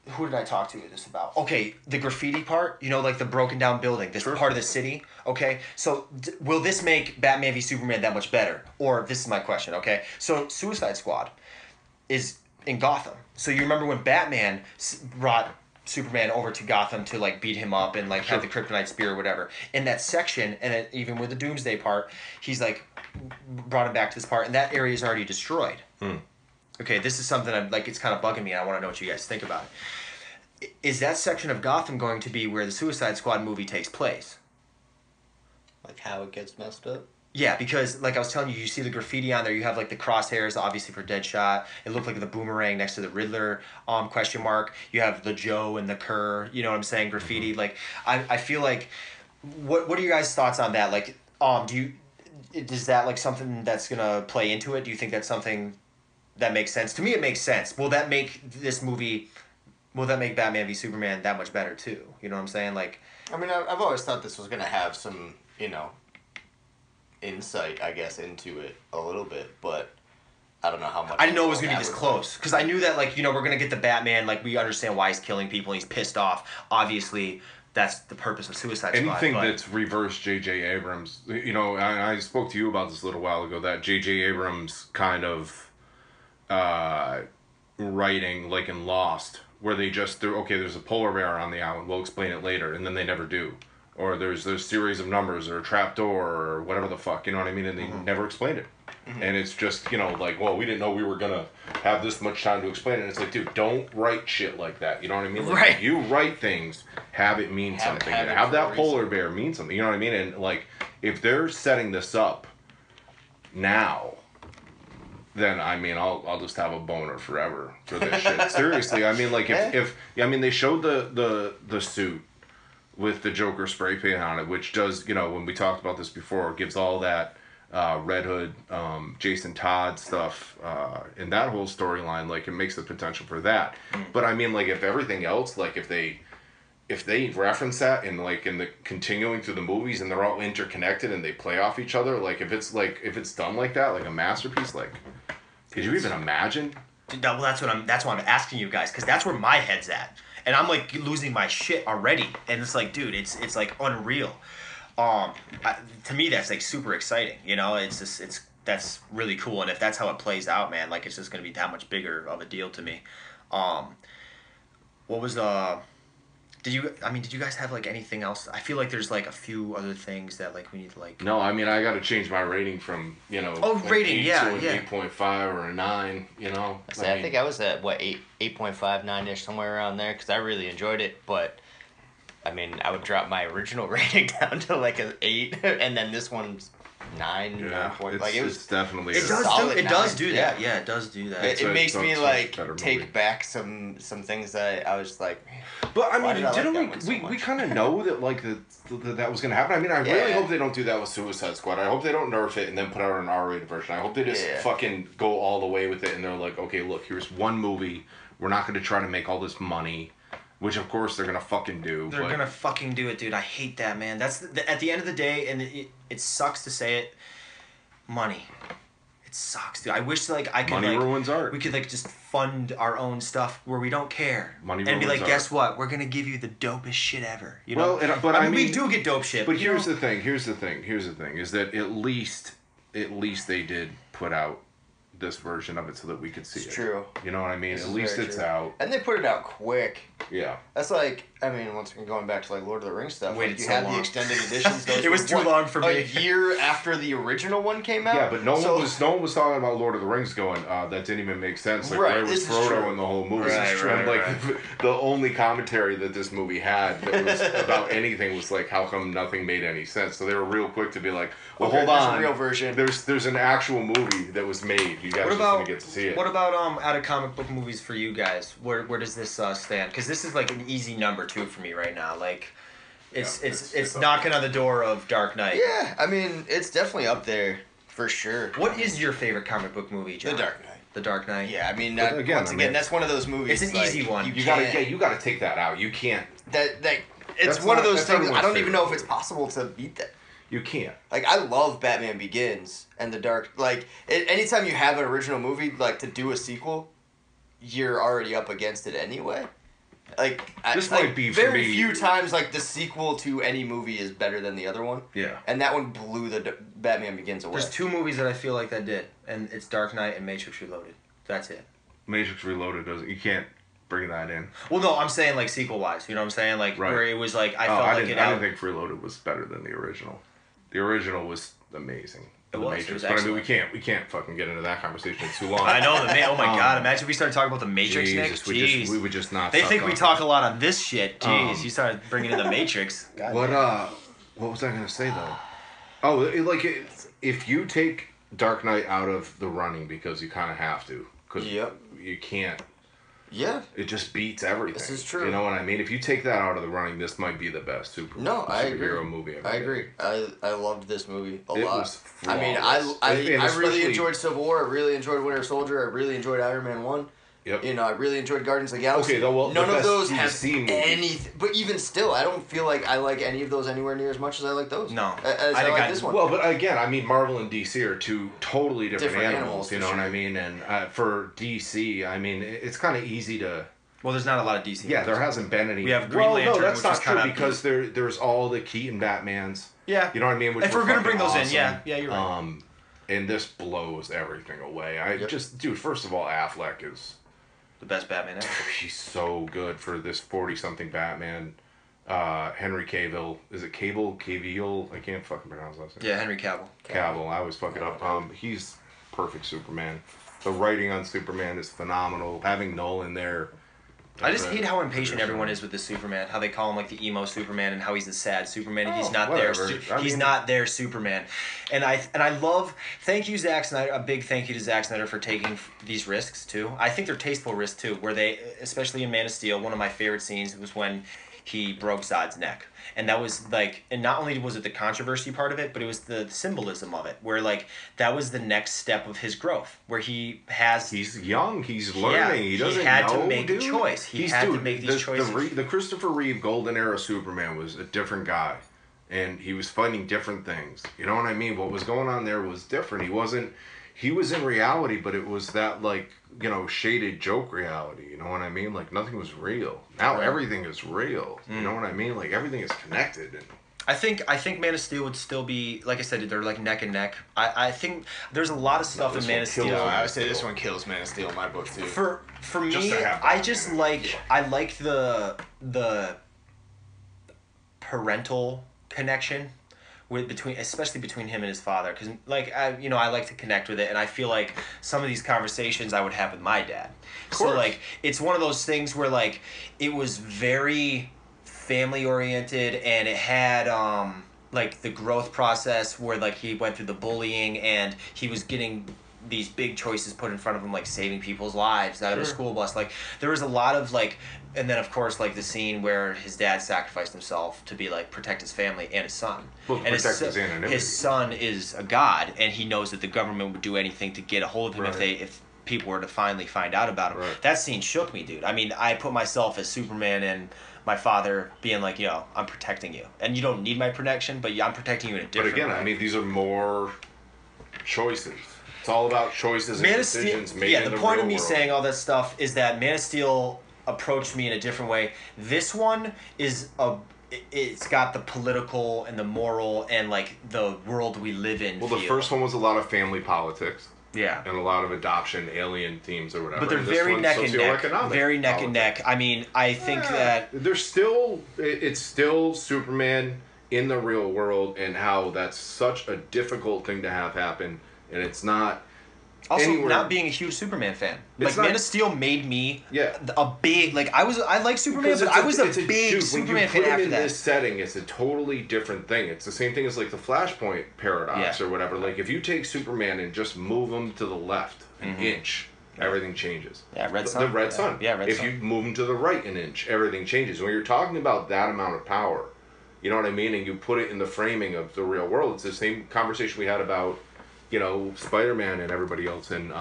Who did I talk to this about? Okay, the graffiti part, like the broken down building, this part of the city, okay? So will this make Batman v Superman that much better? Or, this is my question, okay? So Suicide Squad is in Gotham. So you remember when Batman brought Superman over to Gotham to, beat him up and, had the kryptonite spear or whatever. In that section, and even with the Doomsday part, he's, brought him back to this part, and that area is already destroyed. Okay, this is something it's kind of bugging me, and I want to know what you guys think about it. Is that section of Gotham going to be where the Suicide Squad movie takes place? Like how it gets messed up? Yeah, because, I was telling you, you see the graffiti on there, you have, the crosshairs, obviously, for Deadshot. It looked like the boomerang next to the Riddler, question mark. You have the Joe and the Kerr, you know what I'm saying, graffiti. I feel like, what are your guys' thoughts on that? Is that, something that's going to play into it? Do you think that's something that makes sense? To me, it makes sense. Will that make Batman v Superman that much better too? You know what I'm saying? I mean, I've always thought this was going to have some, insight, I guess, into it a little bit, but I don't know how much. I didn't know it was going to be this close, because I knew that, we're going to get the Batman, we understand why he's killing people, and he's pissed off. Obviously, that's the purpose of Suicide Squad. Anything that's reverse J.J. Abrams, I spoke to you about this a little while ago, that J.J. Abrams kind of writing, in Lost, where there's a polar bear on the island, we'll explain it later, and then they never do. Or there's series of numbers, or a trapdoor, or whatever the fuck, you know what I mean? And they never explained it. And it's just, we didn't know we were gonna have this much time to explain it. And it's dude, don't write shit like that, you know what I mean? Right. You write things, have it mean something. Have that polar bear mean something, you know what I mean? And, if they're setting this up now, then I'll just have a boner forever for this shit. Seriously, if they showed the suit with the Joker spray paint on it, which does, when we talked about this before, gives all that Red Hood, Jason Todd stuff, in that whole storyline, it makes the potential for that. But if everything else, if they reference that in the continuing through the movies, and they're all interconnected and they play off each other, if it's done like that, a masterpiece, could you even imagine? Well, that's why I'm asking you guys, because that's where my head's at, and I'm losing my shit already, and it's dude, it's unreal. To me, that's super exciting. That's really cool, and if that's how it plays out, man, it's just gonna be that much bigger of a deal to me. What was Did you guys have anything else? I feel there's a few other things that we need to No, I got to change my rating from rating, yeah, to an 8.5 or a 9. I think I was at 8.5, 9ish, somewhere around there, because I really enjoyed it. But I would drop my original rating down to an 8, and then this one's 9. Yeah, 9. It's definitely. It does do that. Yeah, it does do that. It makes me take back some things that I was like. But didn't we kind of know that that was gonna happen? I really hope they don't do that with Suicide Squad. I hope they don't nerf it and then put out an R-rated version. I hope they just fucking go all the way with it, and they're okay, look, here's one movie. We're not gonna try to make all this money, which of course they're gonna fucking do. They're gonna fucking do it, dude. I hate that, man. That's at the end of the day, and it sucks to say it. Money. It sucks, dude. I wish like I could Money ruins art. We could like just fund our own stuff where we don't care. Money and be ruins like, guess art. what? We're gonna give you the dopest shit ever. You know. Well, but I mean, we do get dope shit. But here's the thing. Here's the thing. Is that at least they did put out this version of it so that we could see it. It's true. You know what I mean? This At is least very it's true. out. And they put it out quick. Yeah. That's like, I mean, once again, going back to like Lord of the Rings stuff, Waited like you so had long. the extended editions. Those It was were, too long for me. A year after the original one came out. Yeah, but no one was talking about Lord of the Rings going, that didn't even make sense. Like, Right, where was this is Frodo true. in the whole movie? Right, And, like, the only commentary that this movie had that was about anything was like, how come nothing made any sense? So they were real quick to be like, well, Okay, hold there's a on. real version. There's an actual movie that was made. You guys are just gonna get to see it. What about out of comic book movies for you guys? Where does this stand? Because this is like an easy number 2 for me right now. Like, it's knocking on the door of Dark Knight. Yeah, I mean, it's definitely up there for sure. What is your favorite comic book movie, John? The Dark Knight. The Dark Knight. Yeah, I mean, But again, once again, that's one of those movies. It's an like, easy one. You gotta take that out. You can't. It's That's one of not- those that's things. everyone's I don't even favorite know if it's movie. possible to beat that. You can't. Like, I love Batman Begins and The Dark. Like, anytime you have an original movie, like, to do a sequel, you're already up against it anyway. Like, This like, might be, for very me- few times, like, the sequel to any movie is better than the other one. Yeah. And that one blew the Batman Begins away. There's 2 movies that I feel like that did, and it's Dark Knight and Matrix Reloaded. That's it. Matrix Reloaded doesn't. You can't bring that in. Well, no, I'm saying like sequel wise. You know what I'm saying? Like Right. where it was like I felt like I didn't think Reloaded was better than the original. The original was amazing. It The was. Matrix. It was But I mean, excellent. we can't fucking get into that conversation. It's too long. I know the man. Oh my Um, god! Imagine if we started talking about the Matrix, Jesus, Nick. Jeez. we would just not. They suck think we on talk it. a lot on this shit. Jeez, Um, you started bringing in the Matrix. God What damn. what was I gonna say though? Oh, if you take Dark Knight out of the running because you kind of have to, because Yep. you can't. Yeah. It just beats everything. This is true. You know what I mean? If you take that out of the running, this might be the best superhero movie ever. I made. agree. I loved this movie a It lot. was I mean, flawless. I And really especially- enjoyed Civil War. I really enjoyed Winter Soldier. I really enjoyed Iron Man 1. Yep. You know, I really enjoyed Guardians of the Galaxy. Okay, though, well, none the of best those have DC movie. anything. But even still, I don't feel like I like any of those anywhere near as much as I like those. No. As I I think like I- this one. Well, but again, I mean, Marvel and DC are 2 totally different animals. You for know what I sure. mean? And for DC, I mean, it's kind of easy to. Well, there's not a lot of DC. Yeah, there movies. hasn't been any. We have Green well, Lantern, no, that's which not is true kinda- because there's all the Keaton Batmans. Yeah. You know what I mean? Which If were we're gonna fucking bring those in, awesome. yeah, you're right. And this blows everything away. Dude, first of all, Affleck is. The best Batman ever. He's so good for this 40-something Batman. Henry Cavill. Is it Cavill? I can't fucking pronounce that. Yeah, Henry Cavill. Cavill. I always fuck it up. He's perfect Superman. The writing on Superman is phenomenal. Having Nolan there. I just hate how impatient everyone is with this Superman. How they call him like the emo Superman, and how he's the sad Superman, and he's not whatever. he's not their Superman. And I love. Thank you, Zack Snyder. A big thank you to Zack Snyder for taking these risks too. I think they're tasteful risks too. Where they, especially in Man of Steel, one of my favorite scenes was when he broke Zod's neck. And that was like, and not only was it the controversy part of it, but it was the symbolism of it, where like that was the next step of his growth, where he has. He's young. He's learning. Yeah, he doesn't he had know, to make dude. a choice. He had to make these choices. The Christopher Reeve Golden Era Superman was a different guy, and he was fighting different things. You know what I mean? What was going on there was different. He wasn't. He was in reality, but it was that like shaded joke reality. You know what I mean? Like nothing was real. Now everything is real. You know what I mean? Like everything is connected. And I think Man of Steel would still be, like I said, they're like neck and neck. I think there's a lot of stuff in Man of Steel. I would say this one kills Man of Steel in my book too. For Just me, to have that I just like the parental connection especially between him and his father, because like I like to connect with it, and I feel like some of these conversations I would have with my dad. So like it's one of those things where like it was very family oriented, and it had like the growth process where like he went through the bullying and he was getting these big choices put in front of him, like saving people's lives out of a school bus. Like there was a lot of like, and then of course like the scene where his dad sacrificed himself to be like protect his family and his son. Well, and protect his anonymity. his son is a god, and he knows that the government would do anything to get a hold of him if people were to finally find out about him. Right. That scene shook me, dude. I mean, I put myself as Superman and my father being like, I'm protecting you, and you don't need my protection, but I'm protecting you in a different way. I mean, these are more choices. It's all about choices and decisions made in the real world. Yeah, the point of me saying all that stuff is that Man of Steel approached me in a different way. This one is it's got the political and the moral and like the world we live in. Well, the first one was a lot of family politics. Yeah. And a lot of adoption, alien themes or whatever. But they're very neck and neck. Very neck and neck. I mean, I think that it's still Superman in the real world, and how that's such a difficult thing to have happen, and it's not. Also, anywhere. Not being a huge Superman fan. Like, Man of Steel made me a big... Like, I like Superman, but I was a big Superman fan after that. When you put him in this setting, it's a totally different thing. It's the same thing as, like, the Flashpoint paradox or whatever. Like, if you take Superman and just move him to the left an inch, everything changes. Yeah, Red Sun. The Red Sun. Yeah, Red Sun. If you move him to the right an inch, everything changes. When you're talking about that amount of power, you know what I mean? And you put it in the framing of the real world, it's the same conversation we had about... Spider-Man and everybody else in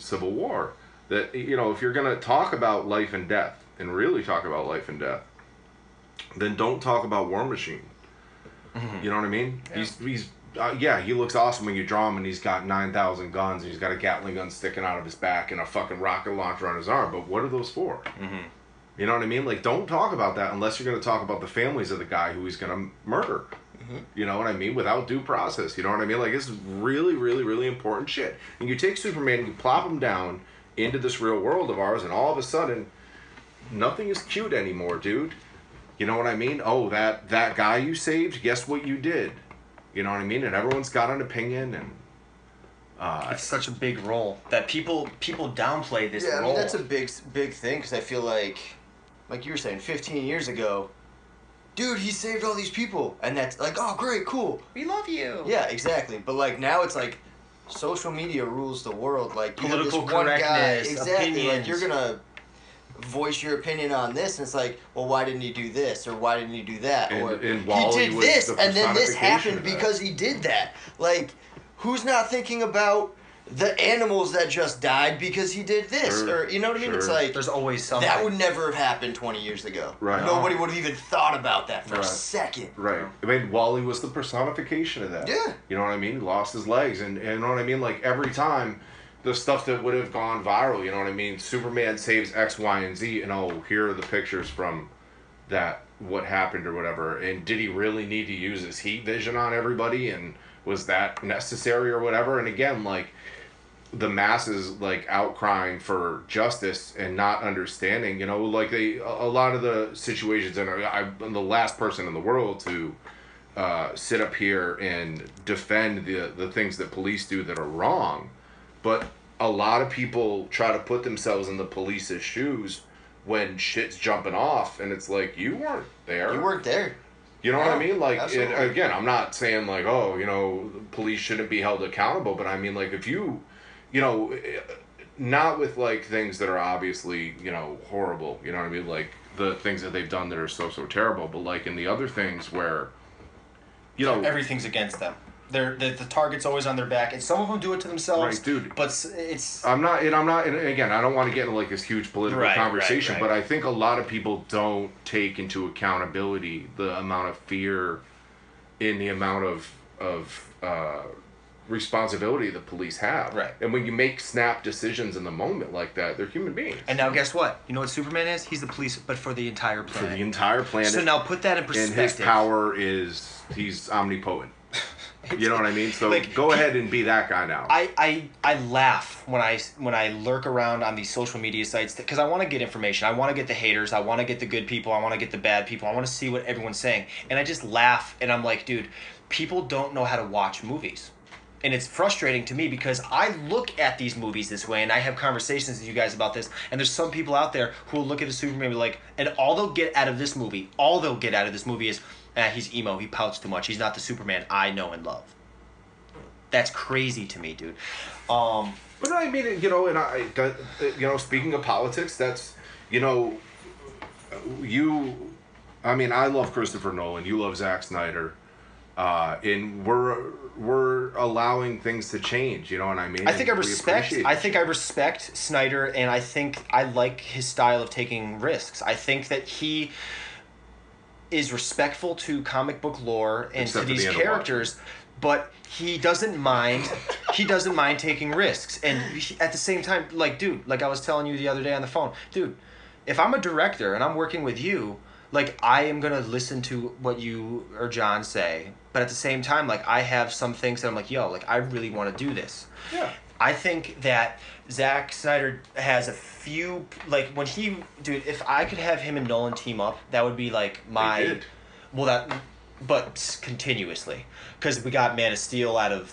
Civil War. That, if you're going to talk about life and death, and really talk about life and death, then don't talk about War Machine. Mm-hmm. You know what I mean? Yeah. He looks awesome when you draw him, and he's got 9,000 guns, and he's got a Gatling gun sticking out of his back, and a fucking rocket launcher on his arm, but what are those for? Mm-hmm. You know what I mean? Like, don't talk about that unless you're going to talk about the families of the guy who he's going to murder. You know what I mean? Without due process. You know what I mean? Like, this is really, really, really important shit. And you take Superman and you plop him down into this real world of ours, and all of a sudden, nothing is cute anymore, dude. You know what I mean? Oh, that guy you saved, guess what you did? You know what I mean? And everyone's got an opinion, and... it's such a big role that people downplay this role. Yeah, I mean, that's a big thing, because I feel like you were saying, 15 years ago, dude, he saved all these people. And that's like, oh, great, cool. We love you. Yeah, exactly. But, like, now it's like social media rules the world. Like, political this one guy, correctness, exactly. opinions. Like, you're going to voice your opinion on this, and it's like, well, why didn't he do this? Or why didn't he do that? Or and he did this, and then this happened because he did that. Like, who's not thinking about the animals that just died because he did this? Sure, or, you know what I mean? sure. It's like... There's always something. That would never have happened 20 years ago. Right. Nobody would have even thought about that for a second. Right. I mean, Wally was the personification of that. Yeah. You know what I mean? He lost his legs. And you know what I mean? Like, every time, the stuff that would have gone viral, you know what I mean? Superman saves X, Y, and Z, and oh, here are the pictures from that, what happened or whatever. And did he really need to use his heat vision on everybody? And was that necessary or whatever? And again, like... the masses like outcrying for justice and not understanding, like a lot of the situations, and I'm the last person in the world to sit up here and defend the things that police do that are wrong, but a lot of people try to put themselves in the police's shoes when shit's jumping off, and it's like, you weren't there. You weren't there. You know what I mean? Like, absolutely. I'm not saying like, police shouldn't be held accountable, but I mean, like, if you not with like things that are obviously, horrible, you know what I mean? Like the things that they've done that are so terrible, but like in the other things where, everything's against them. The target's always on their back, and some of them do it to themselves. Right, dude. But it's... and again, I don't want to get into like this huge political conversation, but I think a lot of people don't take into accountability the amount of fear in the amount of responsibility the police have. Right. And when you make snap decisions in the moment like that, they're human beings. And now guess what? You know what Superman is? He's the police, but for the entire planet. For the entire planet. So now put that in perspective. And his power is, he's omnipotent. You know what I mean? So like, go ahead and be that guy now. I laugh when I lurk around on these social media sites because I want to get information. I want to get the haters. I want to get the good people. I want to get the bad people. I want to see what everyone's saying. And I just laugh, and I'm like, dude, people don't know how to watch movies. And it's frustrating to me because I look at these movies this way, and I have conversations with you guys about this, and there's some people out there who will look at a Superman and be like, and all they'll get out of this movie is, he's emo, he pouts too much, he's not the Superman I know and love. That's crazy to me, dude. But I mean, and speaking of politics, that's, I love Christopher Nolan, you love Zack Snyder, and we're allowing things to change, you know what I mean? I think I respect Snyder, and I think I like his style of taking risks. I think that is respectful to comic book lore and Except to at the these end of characters, but he doesn't mind. He doesn't mind taking risks, and at the same time, like, dude, like I was telling you the other day on the phone, dude, if I'm a director and I'm working with you, like, I am gonna listen to what you or John say, but at the same time, like, I have some things that I'm like, yo, like, I really want to do this. Yeah. I think that Zack Snyder has a few, like, when he, dude, if I could have him and Nolan team up, that would be like my, They did. well, that, but continuously, because we got Man of Steel out of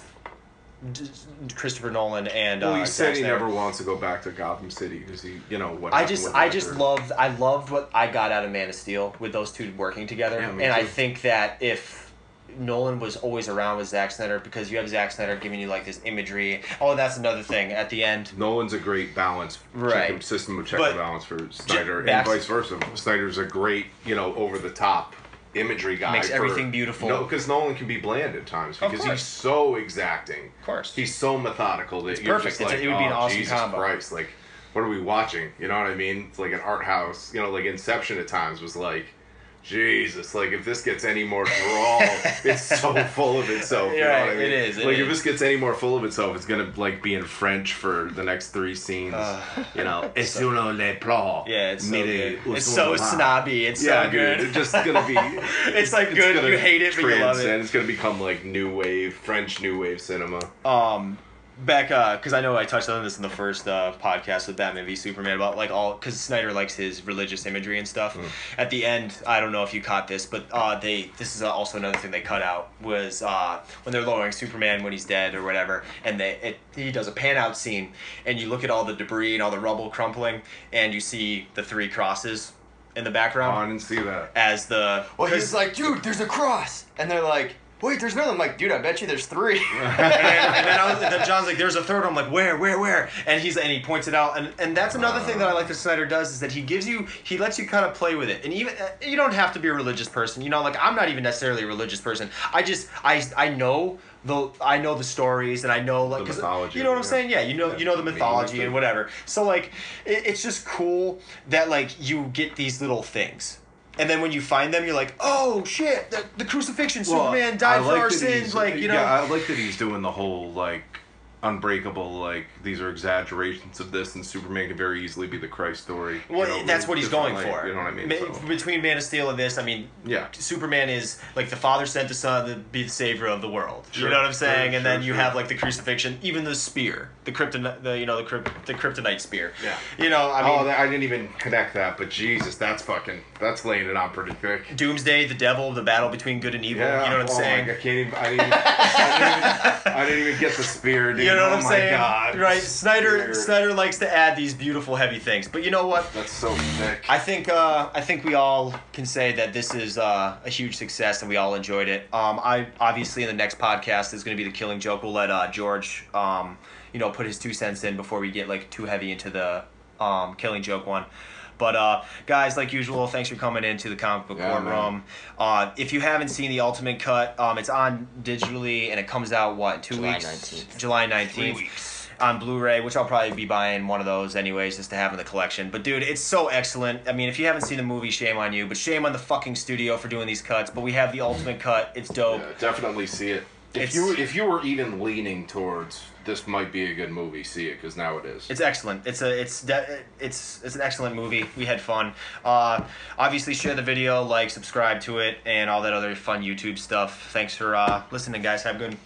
Christopher Nolan and Well, he Zack said he Snyder. never wants to go back to Gotham City because he, you know, what I happened just with I loved what I got out of Man of Steel with those two working together, Yeah, me and I too. think that if Nolan was always around with Zack Snyder, because you have Zack Snyder giving you like this imagery. Oh, that's another thing at the end. Nolan's a great balance, Right. system of check But and balance for Snyder, and Max- vice versa. Snyder's a great, you know, over the top imagery guy. Makes everything beautiful. No, because Nolan can be bland at times because course. he's so exacting. Of course. He's so methodical that you're perfect. just like, It would be an awesome Jesus combo. Christ, like, what are we watching? You know what I mean? It's like an art house. You know, like Inception at times was like, Jesus, like if this gets any more drawl, it's so full of itself. You know Right, what I mean? it is, it like is. if this gets any more full of itself, it's gonna like be in French for the next 3 scenes. You know, es uno le plan. Yeah, it's so Mire, good. It's so snobby. It's Yeah, so good. dude, it's just gonna be. It's like good. gonna You hate it, but you love transcend. it. It's gonna become like new wave, French new wave cinema. Back, because I know I touched on this in the first podcast with Batman v Superman about like all, because Snyder likes his religious imagery and stuff. At the end, I don't know if you caught this, but this is also another thing they cut out was when they're lowering Superman when he's dead or whatever, and he does a pan out scene, and you look at all the debris and all the rubble crumpling, and you see the 3 crosses in the Oh, background I didn't see that. as the. Well, he's like, dude, there's a cross, and they're like, wait, there's another. I'm like, dude, I bet you there's 3. and then John's like, "There's a third." I'm like, "Where?" And he points it out, and that's another thing that I like that Snyder does is that he lets you kind of play with it, and even you don't have to be a religious person, you know. Like I'm not even necessarily a religious person. I know the stories, and I know like The 'cause, mythology, you know what I'm yeah. saying? Yeah, you know the mythology meaning and whatever. So like, it's just cool that like you get these little things. And then when you find them, you're like, oh shit, the crucifixion, Superman died for our sins, like, you know. Yeah, I like that he's doing the whole like Unbreakable, like these are exaggerations of this, and Superman can very easily be the Christ story. Well, you know, that's what he's different going light, for. You know what I mean? So, Between Man of Steel and this, I mean, yeah. Superman is like the father sent the son to be the savior of the world. Sure, You know what I'm saying? sure, and then sure, you sure. have like the crucifixion, even the spear, the kryptonite spear. Yeah. You know, I mean, I didn't even connect that, but Jesus, that's laying it on pretty thick. Doomsday, the devil, the battle between good and evil. Yeah, You know what I'm saying? I can't even. I didn't even get the spear, dude. You know what Oh I'm my saying? God. Right? Spear. Snyder likes to add these beautiful, heavy things. But you know what? That's so thick. I think we all can say that this is a huge success and we all enjoyed it. I obviously in the next podcast is going to be the Killing Joke. We'll let George put his 2 cents in before we get like too heavy into the Killing Joke one. But guys, like usual, thanks for coming into the Comic Book Courtroom. If you haven't seen the Ultimate Cut, it's on digitally and it comes out in 2 July weeks? 19th. July 19th. 3 weeks. On Blu-ray, which I'll probably be buying one of those anyways just to have in the collection. But dude, it's so excellent. I mean, if you haven't seen the movie, shame on you, but shame on the fucking studio for doing these cuts. But we have the Ultimate Cut. It's dope. Yeah, definitely see it. If you were even leaning towards this might be a good movie, see it because now it is. It's excellent. It's an excellent movie. We had fun. Obviously, share the video, like, subscribe to it, and all that other fun YouTube stuff. Thanks for listening, guys. Have a good.